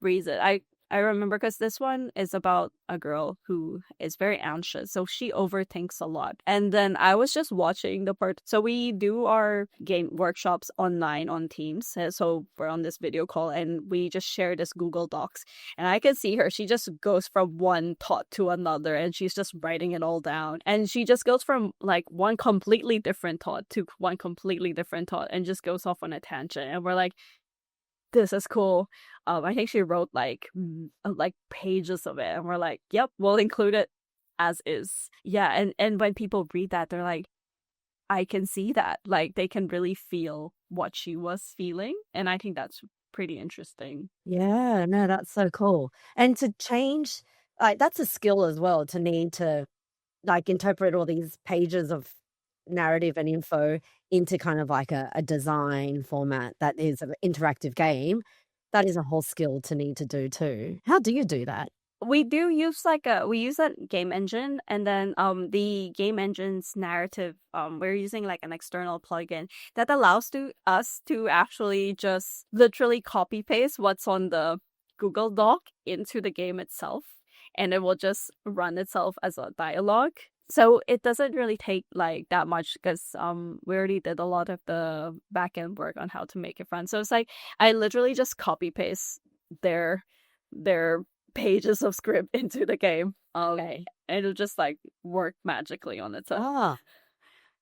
reads it, I remember, because this one is about a girl who is very anxious, so she overthinks a lot. And then I was just watching the part. So we do our game workshops online on Teams. So we're on this video call and we just share this Google Docs. And I can see her. She just goes from one thought to another and she's just writing it all down. And she just goes from like one completely different thought to one completely different thought and just goes off on a tangent. And we're like, this is cool. I think she wrote like pages of it, and we're like, yep, we'll include it as is. Yeah, and when people read that, they're like, I can see that. Like they can really feel what she was feeling, and I think that's pretty interesting. Yeah, no, that's so cool. And to change, like that's a skill as well, to need to like interpret all these pages of narrative and info into kind of like a design format that is an interactive game. That is a whole skill to need to do too. How do you do that? We do use we use a game engine, and then the game engine's narrative, we're using like an external plugin that allows us to actually just literally copy paste what's on the Google Doc into the game itself, and it will just run itself as a dialogue. So it doesn't really take like that much, because we already did a lot of the back end work on how to make it run. So it's like I literally just copy paste their pages of script into the game. And it'll just like work magically on its own. Ah,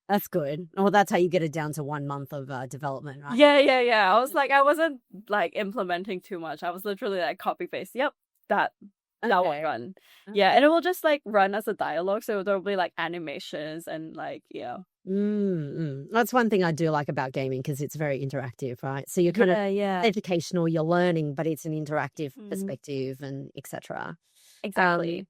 that's good. Well, that's how you get it down to 1 month of development, right? Yeah. I was like, I wasn't like implementing too much. I was literally like copy paste. Yep, that will run. Okay. Yeah, and it will just like run as a dialogue, so there'll be like animations and like That's one thing I do like about gaming, because it's very interactive, right? So you're kind of educational, you're learning, but it's an interactive perspective and etc. Exactly.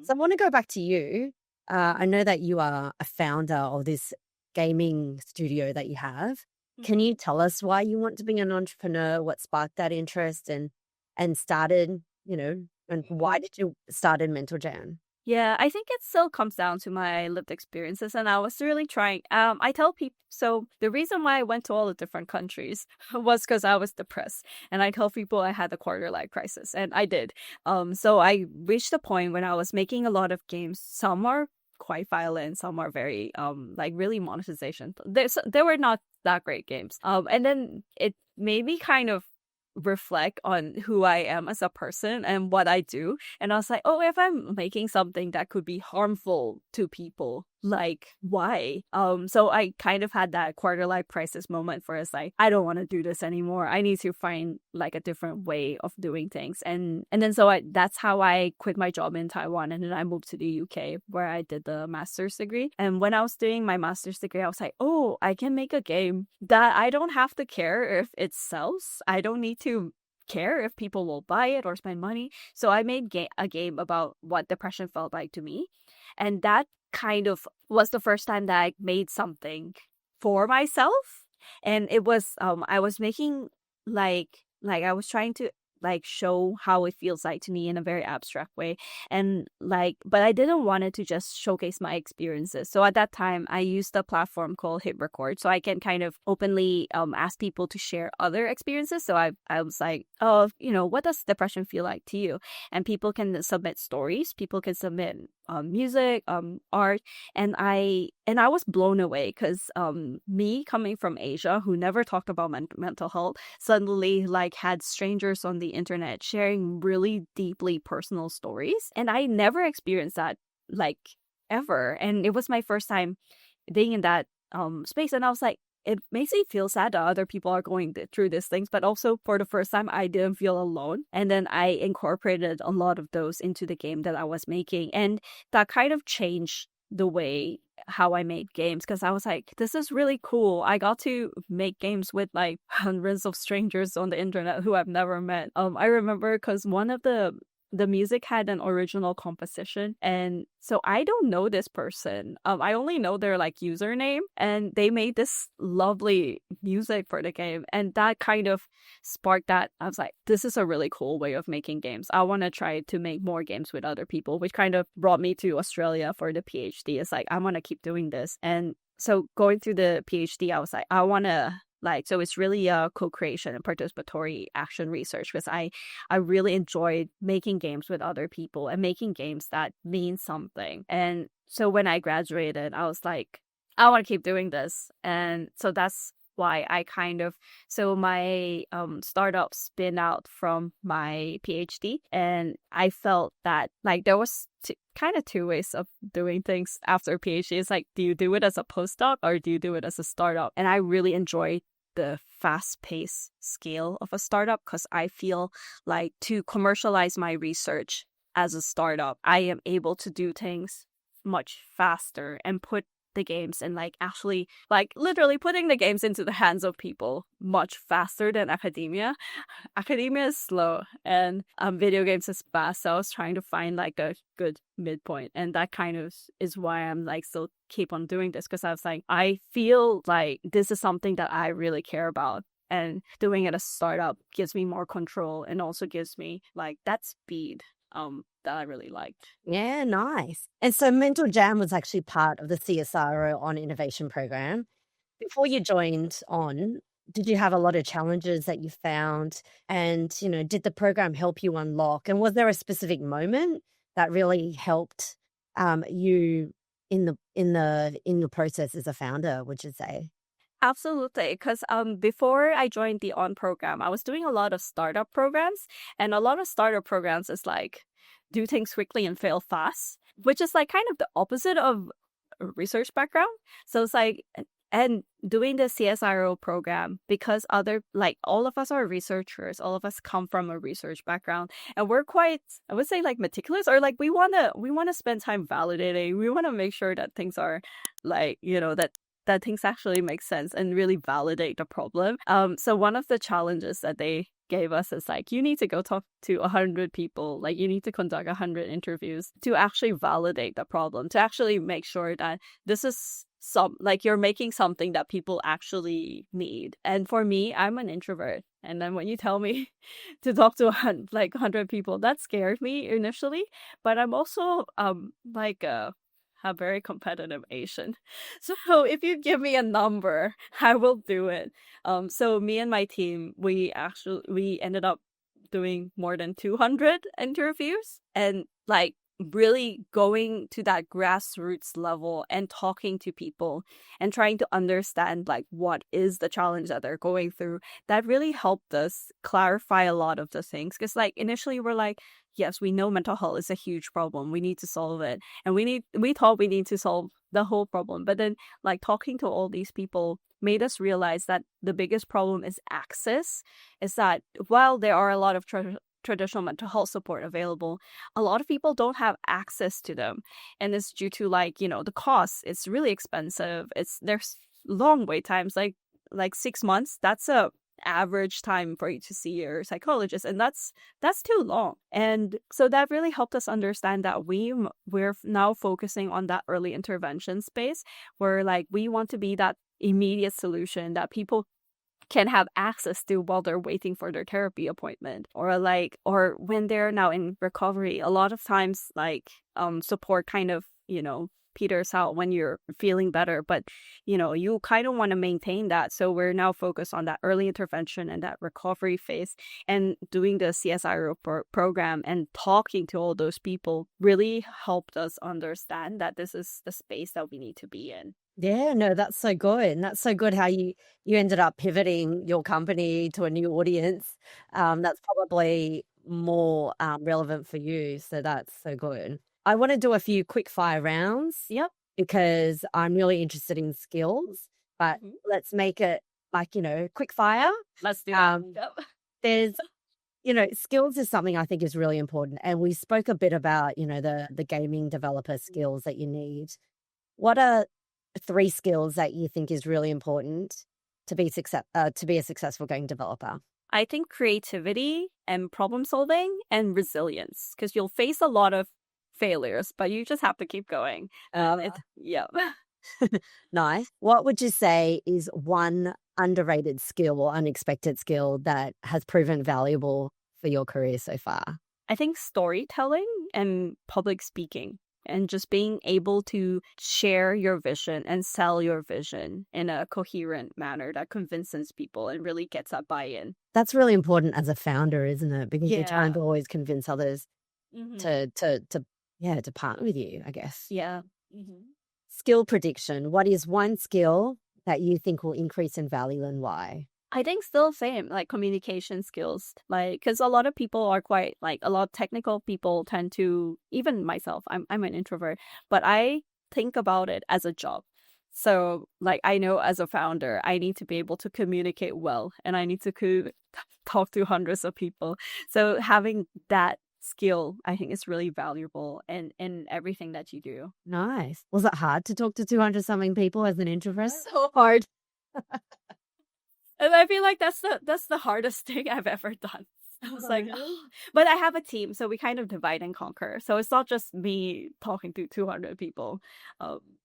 So I want to go back to you. I know that you are a founder of this gaming studio that you have. Can you tell us why you want to be an entrepreneur? What sparked that interest and started, and why did you start in Mental Jan? Yeah, I think it still comes down to my lived experiences, and I was really trying. I tell people, so the reason why I went to all the different countries was because I was depressed, and I tell people I had a quarter life crisis, and I did. So I reached a point when I was making a lot of games. Some are quite violent, some are very like really monetization. They were not that great games. And then it made me kind of reflect on who I am as a person and what I do. And I was like, oh, if I'm making something that could be harmful to people, like, why? So I kind of had that quarter life crisis moment where it's like, I don't want to do this anymore. I need to find like a different way of doing things. And then that's how I quit my job in Taiwan, and then I moved to the UK where I did the master's degree. And when I was doing my master's degree, I was like, oh, I can make a game that I don't have to care if it sells. I don't need to care if people will buy it or spend money. So I made a game about what depression felt like to me. And that kind of was the first time that I made something for myself. And it was I was making like I was trying to like show how it feels like to me in a very abstract way, and like, but I didn't want it to just showcase my experiences. So at that time I used a platform called Hit Record, so I can kind of openly ask people to share other experiences. So I was like, oh, you know, what does depression feel like to you? And people can submit stories, people can submit music, art, and I was blown away because me coming from Asia who never talked about mental health suddenly like had strangers on the internet sharing really deeply personal stories, and I never experienced that like ever. And it was my first time being in that space, and I was like, it makes me feel sad that other people are going through these things, but also for the first time I didn't feel alone. And then I incorporated a lot of those into the game that I was making, and that kind of changed the way how I made games, because I was like, this is really cool. I got to make games with like hundreds of strangers on the internet who I've never met. I remember because one of the music had an original composition, and so I don't know this person. I only know their like username, and they made this lovely music for the game, and that kind of sparked that. I was like, this is a really cool way of making games. I want to try to make more games with other people, which kind of brought me to Australia for the PhD. It's like, I want to keep doing this. And so going through the PhD, I was like, I want to like, so it's really a co-creation and participatory action research, because I really enjoyed making games with other people and making games that mean something. And so when I graduated, I was like, I want to keep doing this. And so that's why I kind of, so my startup spin out from my PhD, and I felt that like there was kind of two ways of doing things after PhD. It's like, do you do it as a postdoc or do you do it as a startup? And I really enjoyed the fast-paced scale of a startup, because I feel like to commercialize my research as a startup, I am able to do things much faster and put the games and like actually like literally putting the games into the hands of people much faster than academia. Academia is slow and video games is fast, so I was trying to find like a good midpoint, and that kind of is why I'm like still keep on doing this, because I was like, I feel like this is something that I really care about, and doing it as a startup gives me more control and also gives me like that speed that I really liked. Yeah, nice. And so Mental Jam was actually part of the CSIRO on Innovation program. Before you joined on, did you have a lot of challenges that you found? And, you know, did the program help you unlock? And was there a specific moment that really helped you in the process as a founder, would you say? Absolutely, because before I joined the On program, I was doing a lot of startup programs, and a lot of startup programs is like do things quickly and fail fast, which is like kind of the opposite of a research background. So it's like, and doing the CSIRO program, because all of us are researchers, all of us come from a research background, and we're quite, I would say, like meticulous, or like we wanna spend time validating. We want to make sure that things are like, you know, that things actually make sense and really validate the problem. So one of the challenges that they gave us is like, you need to go talk to 100 people, like you need to conduct 100 interviews to actually validate the problem, to actually make sure that this is like you're making something that people actually need. And for me, I'm an introvert, and then when you tell me to talk to 100 people, that scared me initially. But I'm also like a very competitive Asian. So if you give me a number, I will do it. So me and my team, we ended up doing more than 200 interviews, and like really going to that grassroots level and talking to people and trying to understand like what is the challenge that they're going through. That really helped us clarify a lot of the things, because like initially we're like, yes, we know mental health is a huge problem. We need to solve it. And we thought we need to solve the whole problem. But then like talking to all these people made us realize that the biggest problem is access. Is that while there are a lot of traditional mental health support available, a lot of people don't have access to them. And it's due to like, the cost. It's really expensive. There's long wait times, like 6 months. That's a average time for you to see your psychologist, and that's too long. And so that really helped us understand that we're now focusing on that early intervention space, where like we want to be that immediate solution that people can have access to while they're waiting for their therapy appointment, or when they're now in recovery. A lot of times like support kind of peters out when you're feeling better, but you kind of want to maintain that. So we're now focused on that early intervention and that recovery phase, and doing the CSIRO program and talking to all those people really helped us understand that this is the space that we need to be in. Yeah, no, that's so good. And that's so good how you ended up pivoting your company to a new audience. That's probably more relevant for you. So that's so good. I want to do a few quick fire rounds. Yep. Because I'm really interested in skills, but let's make it like, quick fire. Let's do that. There's, skills is something I think is really important. And we spoke a bit about, the gaming developer skills that you need. What are 3 skills that you think is really important to be a successful game developer? I think creativity and problem solving and resilience, because you'll face a lot of failures, but you just have to keep going. Yeah. Nice. What would you say is one underrated skill or unexpected skill that has proven valuable for your career so far? I think storytelling and public speaking, and just being able to share your vision and sell your vision in a coherent manner that convinces people and really gets that buy-in. That's really important as a founder, isn't it? Because you're trying to always convince others to partner with you, I guess. Yeah. Skill prediction. What is one skill that you think will increase in value and why? I think still same, like communication skills, like, because a lot of people are quite, like, a lot of technical people tend to, even myself, I'm an introvert, but I think about it as a job. So like, I know as a founder, I need to be able to communicate well, and I need to talk to hundreds of people. So having that skill, I think, is really valuable in everything that you do. Nice. Was it hard to talk to 200 something people as an introvert? So hard. And I feel like that's the hardest thing I've ever done. I was like, oh. But I have a team, so we kind of divide and conquer. So it's not just me talking to 200 people.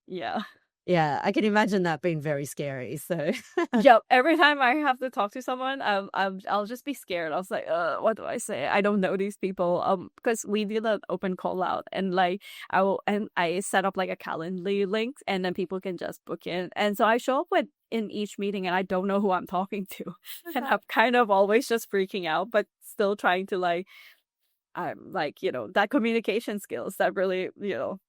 Yeah. Yeah, I can imagine that being very scary. So yeah, every time I have to talk to someone, I'll just be scared. I was like, what do I say? I don't know these people. Because we did an open call out, and like I set up like a Calendly link, and then people can just book in. And so I show up in each meeting, and I don't know who I'm talking to, and I'm kind of always just freaking out, but still trying to that communication skills, that really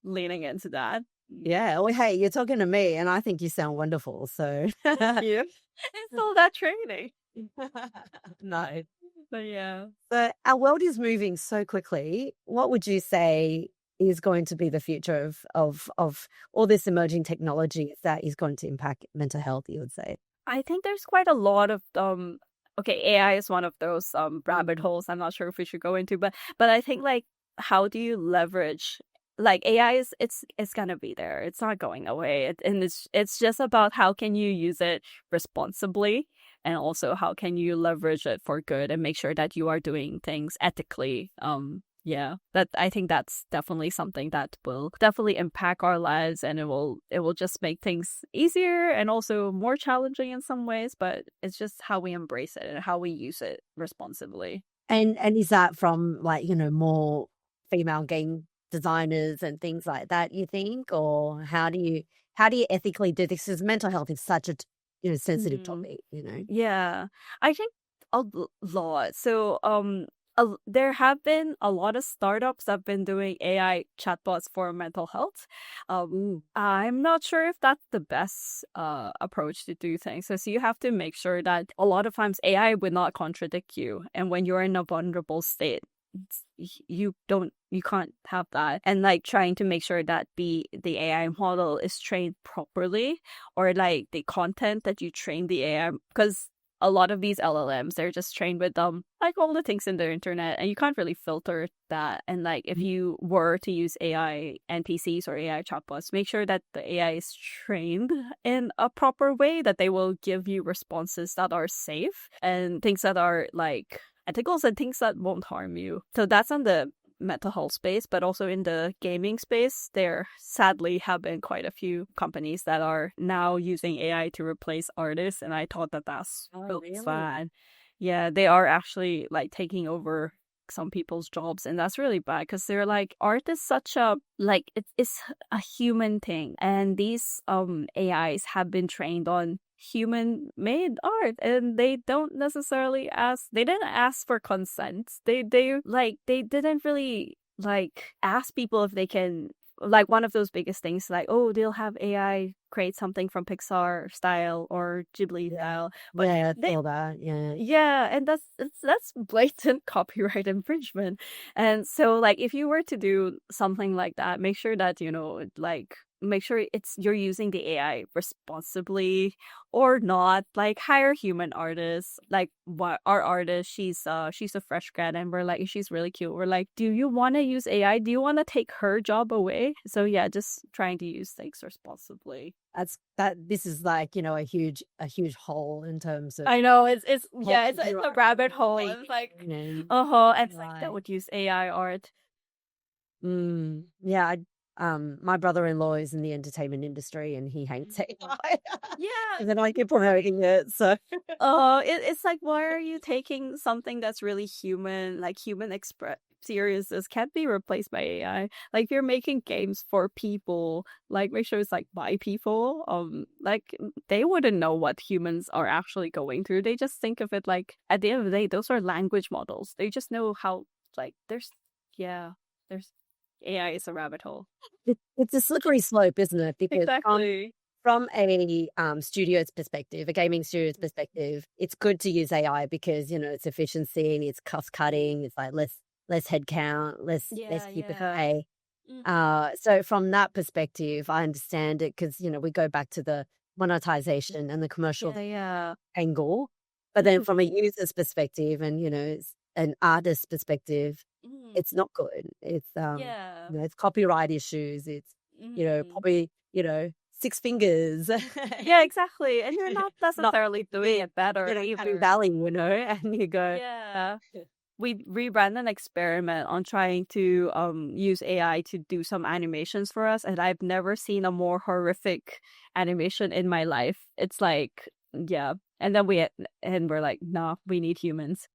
leaning into that. Yeah. Well, hey, you're talking to me, and I think you sound wonderful. So yeah, it's all that training. No, but yeah. So our world is moving so quickly. What would you say is going to be the future of all this emerging technology that is going to impact mental health? You would say. I think there's quite a lot of Okay, AI is one of those rabbit holes I'm not sure if we should go into, but I think, like, how do you leverage, like, AI is it's gonna be there. It's not going away. And it's just about how can you use it responsibly, and also how can you leverage it for good and make sure that you are doing things ethically. Yeah, I think that's definitely something that will definitely impact our lives, and it will just make things easier and also more challenging in some ways, but it's just how we embrace it and how we use it responsibly. And is that from, like, more female game designers and things like that, you think? Or how do you ethically do this? Because mental health is such a sensitive topic, Yeah, I think a lot. So there have been a lot of startups that have been doing AI chatbots for mental health. I'm not sure if that's the best approach to do things. So you have to make sure that a lot of times AI will not contradict you. And when you're in a vulnerable state, you can't have that. And like trying to make sure that the AI model is trained properly, or like the content that you train the AI, because a lot of these LLMs, they're just trained with like all the things in the internet, and you can't really filter that. And like if you were to use AI NPCs or AI chatbots, make sure that the AI is trained in a proper way, that they will give you responses that are safe and things that are like ethical and things that won't harm you. So that's on the mental health space, but also in the gaming space, there sadly have been quite a few companies that are now using AI to replace artists, and I thought that that's so fun. Yeah, they are actually like taking over some people's jobs, and that's really bad, because they're like, art is such a like it's a human thing, and these AIs have been trained on human made art, and they didn't ask for consent. They didn't really like ask people if they can, like one of those biggest things, like, oh, they'll have AI create something from Pixar style or Ghibli style, but I feel that. yeah, and that's blatant copyright infringement. And so like if you were to do something like that, make sure that like make sure you're using the AI responsibly, or not. Like hire human artists. Like what our artist, she's a fresh grad, and we're like, she's really cute. We're like, do you want to use AI? Do you want to take her job away? So yeah, just trying to use things responsibly. This is like, a huge hole in terms of, I know it's a rabbit hole. It's like and it's like that would use AI art. Yeah, my brother-in-law is in the entertainment industry, and he hates AI. Yeah, and then I keep promoting it. So, it's like, why are you taking something that's really human, like human experiences can't be replaced by AI? Like if you're making games for people, like make sure it's like by people. Like they wouldn't know what humans are actually going through. They just think of it like, at the end of the day, those are language models. They just know how, like there's AI is a rabbit hole. it's a slippery slope, isn't it? Because Exactly. from a studio's perspective, a gaming studio's perspective, it's good to use AI because it's efficiency, it's cost cutting, it's like less head count, less people pay. So from that perspective, I understand it, because we go back to the monetization and the commercial angle. But then from a user's perspective, and it's an artist's perspective, it's not good. It's it's copyright issues. It's probably six fingers. Yeah, exactly. And you're not necessarily doing it better. Even value, and you go. Yeah. We ran an experiment on trying to use AI to do some animations for us, and I've never seen a more horrific animation in my life. It's like, yeah. And then we're like, nah, we need humans.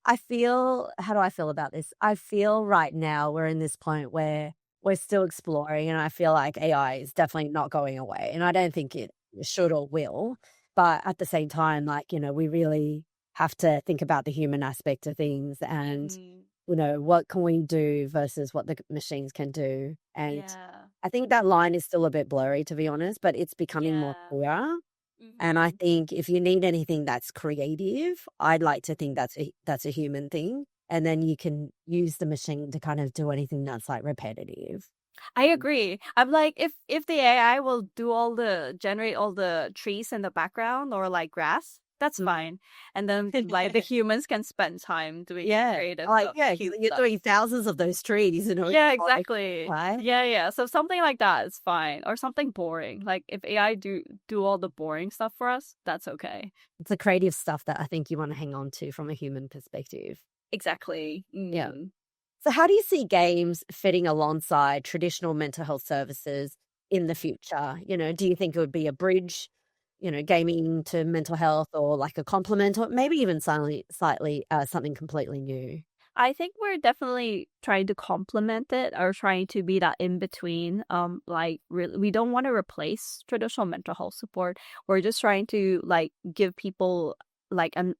How do I feel about this? I feel right now we're in this point where we're still exploring, and I feel like AI is definitely not going away, and I don't think it should or will. But at the same time, like, we really have to think about the human aspect of things, and, what can we do versus what the machines can do. And I think that line is still a bit blurry, to be honest, but it's becoming more clear. And I think if you need anything that's creative, I'd like to think that's a human thing. And then you can use the machine to kind of do anything that's like repetitive. I agree. I'm like, if the AI will generate all the trees in the background or like grass, that's fine. And then like the humans can spend time doing creative stuff. You're doing thousands of those trees, Yeah, exactly. Right? Yeah. So something like that is fine. Or something boring. Like if AI do all the boring stuff for us, that's okay. It's the creative stuff that I think you want to hang on to from a human perspective. Exactly. Yeah. So how do you see games fitting alongside traditional mental health services in the future? Do you think it would be a bridge, gaming to mental health, or like a complement, or maybe even slightly something completely new? I think we're definitely trying to complement it, or trying to be that in between. Like really, we don't want to replace traditional mental health support. We're just trying to like give people like an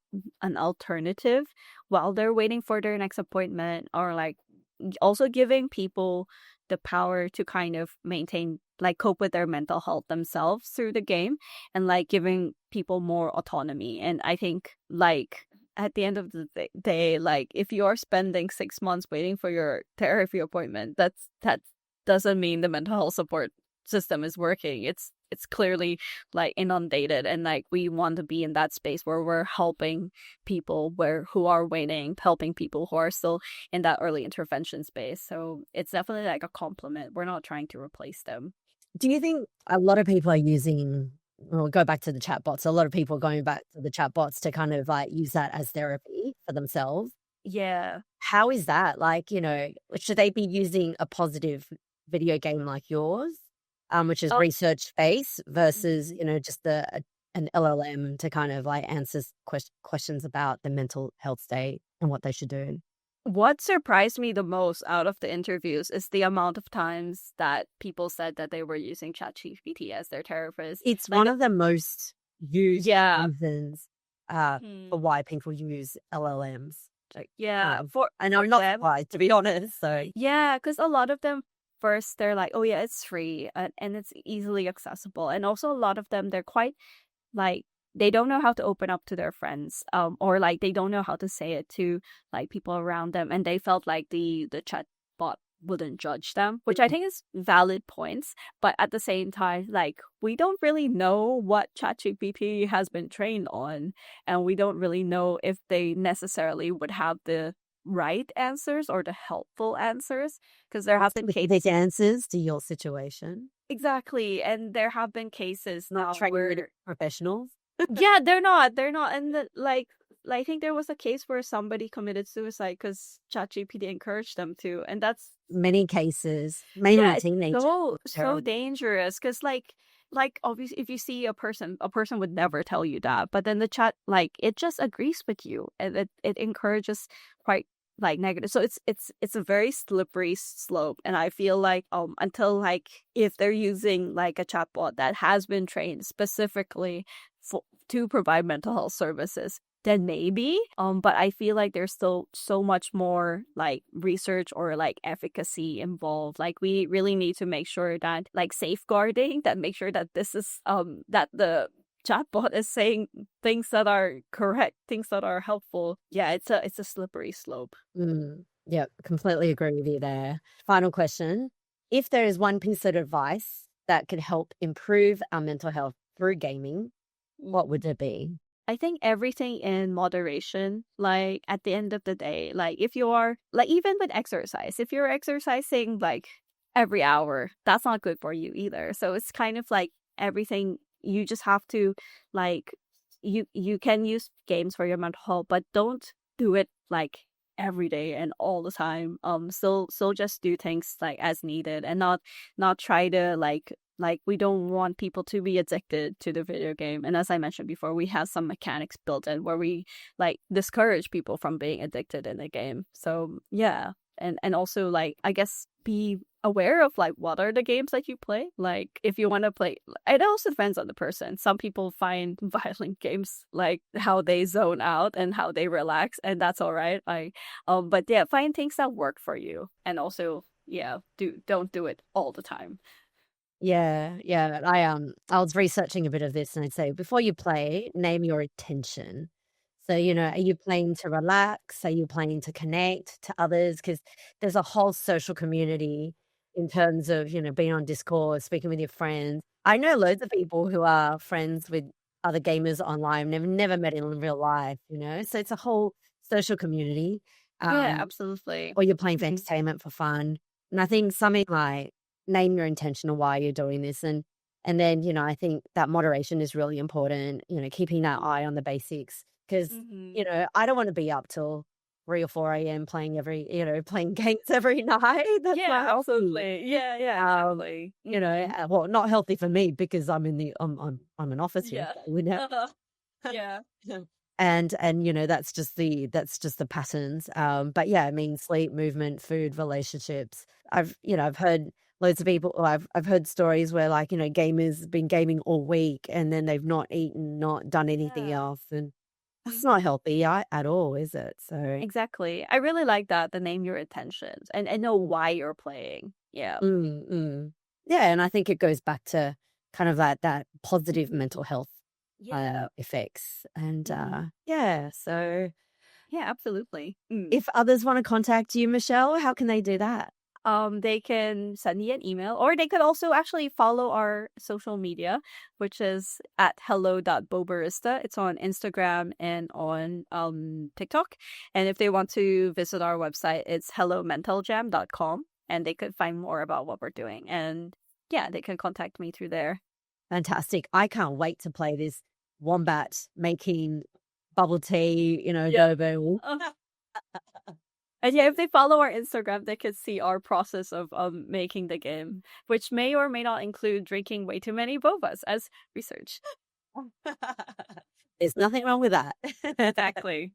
alternative while they're waiting for their next appointment, or like also giving people the power to kind of maintain, like cope with their mental health themselves through the game, and like giving people more autonomy. And I think like at the end of the day, like if you're spending 6 months waiting for your therapy appointment, that doesn't mean the mental health support system is working. It's clearly like inundated, and like we want to be in that space where we're helping people who are waiting, helping people who are still in that early intervention space. So it's definitely like a complement. We're not trying to replace them. Do you think a lot of people are using, well, go back to the chatbots, a lot of people are going back to the chatbots to kind of like use that as therapy for themselves? Yeah. How is that? Like, should they be using a positive video game like yours, which is research based versus, just an LLM to kind of like answer questions about the mental health state and what they should do? What surprised me the most out of the interviews is the amount of times that people said that they were using ChatGPT as their therapist. It's one of the most used reasons for why people use LLMs. And I'm not surprised, to be honest. So yeah, because a lot of them first they're like, oh yeah, it's free and it's easily accessible, and also a lot of them they're quite like they don't know how to open up to their friends, or like they don't know how to say it to like people around them, and they felt like the chatbot wouldn't judge them, which I think is valid points. But at the same time, like we don't really know what ChatGPT has been trained on, and we don't really know if they necessarily would have the right answers or the helpful answers, because there have been cases answers to your situation. Exactly, and there have been cases not now trained where professionals. yeah, they're not, and like I think there was a case where somebody committed suicide because ChatGPT encouraged them to, and that's many cases, mainly teenagers. So dangerous, because like obviously if you see a person would never tell you that, but then the chat like it just agrees with you, and it encourages quite like negative. So it's a very slippery slope, and I feel like until like if they're using like a chatbot that has been trained specifically to provide mental health services, then maybe but I feel like there's still so much more like research or like efficacy involved. Like we really need to make sure that like safeguarding that, make sure that this is that the chatbot is saying things that are correct, things that are helpful. Yeah, it's a slippery slope. Yeah, completely agree with you there. Final question. If there is one piece of advice that could help improve our mental health through gaming, what would it be? I think everything in moderation. Like at the end of the day, like if you are like even with exercise, if you're exercising like every hour, that's not good for you either. So it's kind of like everything, you just have to like you can use games for your mental health, but don't do it like every day and all the time. So just do things like as needed, and not try to like we don't want people to be addicted to the video game. And as I mentioned before, we have some mechanics built in where we like discourage people from being addicted in the game. So yeah, and also like I guess be aware of like what are the games that you play. Like if you want to play, it also depends on the person. Some people find violent games like how they zone out and how they relax, and that's all right. But yeah, find things that work for you, and also don't do it all the time. Yeah. I was researching a bit of this, and I'd say before you play, name your intention. So, are you playing to relax? Are you playing to connect to others? Because there's a whole social community in terms of, being on Discord, speaking with your friends. I know loads of people who are friends with other gamers online, never met in real life, So it's a whole social community. Yeah, absolutely. Or you're playing for entertainment, for fun. And I think something like name your intention of why you're doing this. And then, I think that moderation is really important, keeping that eye on the basics. Because, I don't want to be up till 3 or 4 a.m. playing playing games every night. That's not healthy. Absolutely. Yeah, absolutely. Well, not healthy for me because I'm I'm an office here. Yeah. And that's just the patterns. But yeah, I mean, sleep, movement, food, relationships. I've heard loads of people, I've heard stories where like, gamers been gaming all week and then they've not eaten, not done anything else. And that's not healthy at all, is it? So exactly. I really like that, the name your intentions and know why you're playing. Yeah. Yeah, and I think it goes back to kind of that positive mental health effects. And so Yeah, absolutely. If others want to contact you, Michelle, how can they do that? They can send me an email, or they could also actually follow our social media, which is at hello.bobarista. It's on Instagram and on TikTok. And if they want to visit our website, it's hellomentaljam.com, and they could find more about what we're doing. And yeah, they can contact me through there. Fantastic. I can't wait to play this wombat making bubble tea, Yeah. go. And yeah, if they follow our Instagram, they could see our process of making the game, which may or may not include drinking way too many bobas as research. There's nothing wrong with that. Exactly.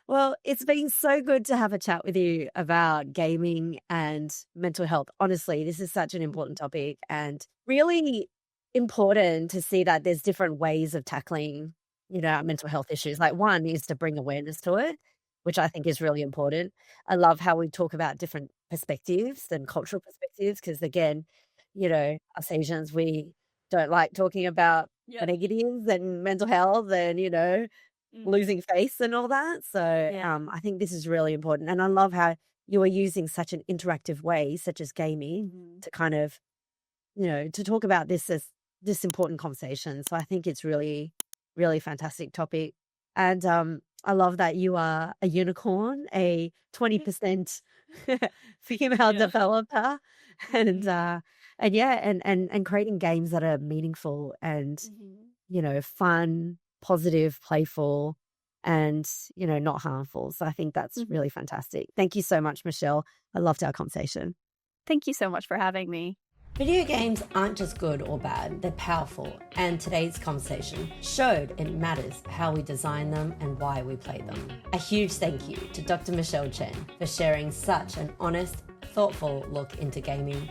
Well, it's been so good to have a chat with you about gaming and mental health. Honestly, this is such an important topic and really important to see that there's different ways of tackling, our mental health issues. Like one is to bring awareness to it, which I think is really important. I love how we talk about different perspectives and cultural perspectives because, again, us Asians, we don't like talking about the negatives and mental health and, losing face and all that. So I think this is really important. And I love how you are using such an interactive way, such as gaming, to kind of, to talk about this important conversation. So I think it's really, really fantastic topic. And I love that you are a unicorn, a 20% female developer, and creating games that are meaningful and fun, positive, playful, and not harmful. So I think that's really fantastic. Thank you so much, Michelle. I loved our conversation. Thank you so much for having me. Video games aren't just good or bad, they're powerful, and today's conversation showed it matters how we design them and why we play them. A huge thank you to Dr. Michelle Chen for sharing such an honest, thoughtful look into gaming,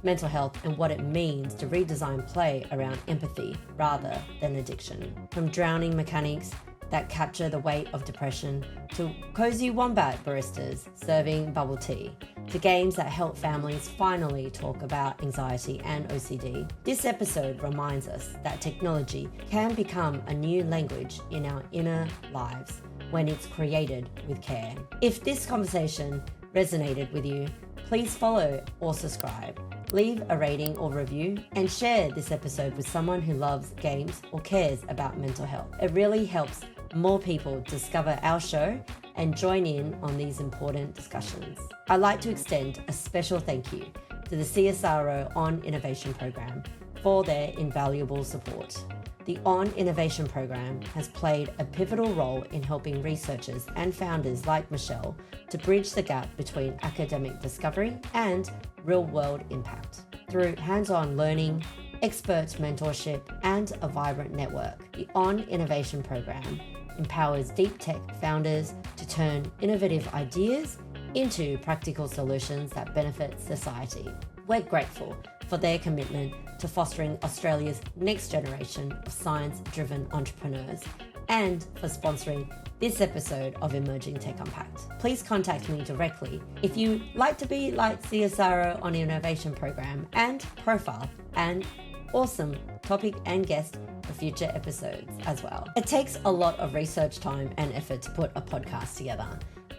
mental health, and what it means to redesign play around empathy rather than addiction. From drowning mechanics that capture the weight of depression, to cozy wombat baristas serving bubble tea, to games that help families finally talk about anxiety and OCD. This episode reminds us that technology can become a new language in our inner lives when it's created with care. If this conversation resonated with you, please follow or subscribe, leave a rating or review, and share this episode with someone who loves games or cares about mental health. It really helps more people discover our show and join in on these important discussions. I'd like to extend a special thank you to the CSIRO On Innovation Program for their invaluable support. The On Innovation Program has played a pivotal role in helping researchers and founders like Michelle to bridge the gap between academic discovery and real-world impact. Through hands-on learning, expert mentorship, and a vibrant network, the On Innovation Program empowers deep tech founders to turn innovative ideas into practical solutions that benefit society. We're grateful for their commitment to fostering Australia's next generation of science-driven entrepreneurs and for sponsoring this episode of Emerging Tech Unpacked. Please contact me directly if you'd like to be like CSIRO On Innovation Program and profile an awesome topic and guest for future episodes as well. It takes a lot of research time and effort to put a podcast together,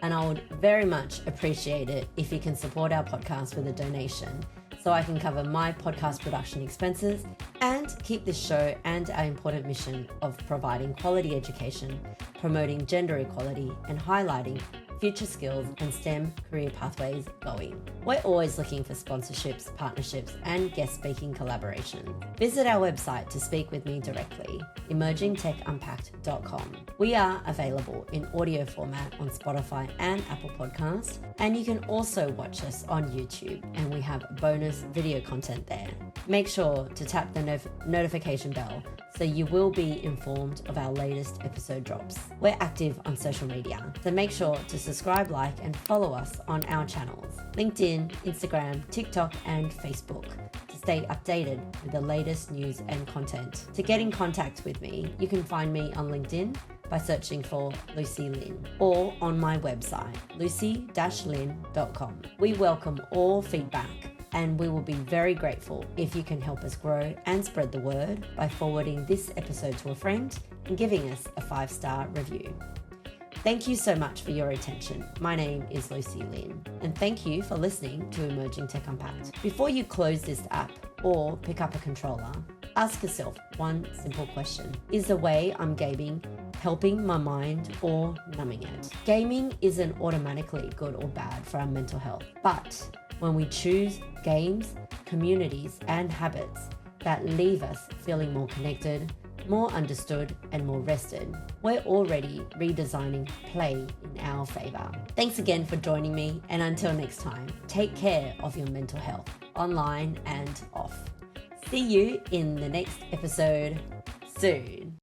and I would very much appreciate it if you can support our podcast with a donation so I can cover my podcast production expenses and keep this show and our important mission of providing quality education, promoting gender equality, and highlighting future skills and STEM career pathways going. We're always looking for sponsorships, partnerships, and guest speaking collaborations. Visit our website to speak with me directly, emergingtechunpacked.com. We are available in audio format on Spotify and Apple Podcasts, and you can also watch us on YouTube, and we have bonus video content there. Make sure to tap the notification bell so you will be informed of our latest episode drops. We're active on social media, so make sure to subscribe, like, and follow us on our channels, LinkedIn, Instagram, TikTok, and Facebook, to stay updated with the latest news and content. To get in contact with me, you can find me on LinkedIn by searching for Lucy Lin, or on my website, lucy-lin.com. We welcome all feedback, and we will be very grateful if you can help us grow and spread the word by forwarding this episode to a friend and giving us a 5-star review. Thank you so much for your attention. My name is Lucy Lin, and thank you for listening to Emerging Tech Unpacked. Before you close this app or pick up a controller, ask yourself one simple question. Is the way I'm gaming helping my mind or numbing it? Gaming isn't automatically good or bad for our mental health, but when we choose games, communities, and habits that leave us feeling more connected, more understood, and more rested, we're already redesigning play in our favour. Thanks again for joining me, and until next time, take care of your mental health, online and off. See you in the next episode soon.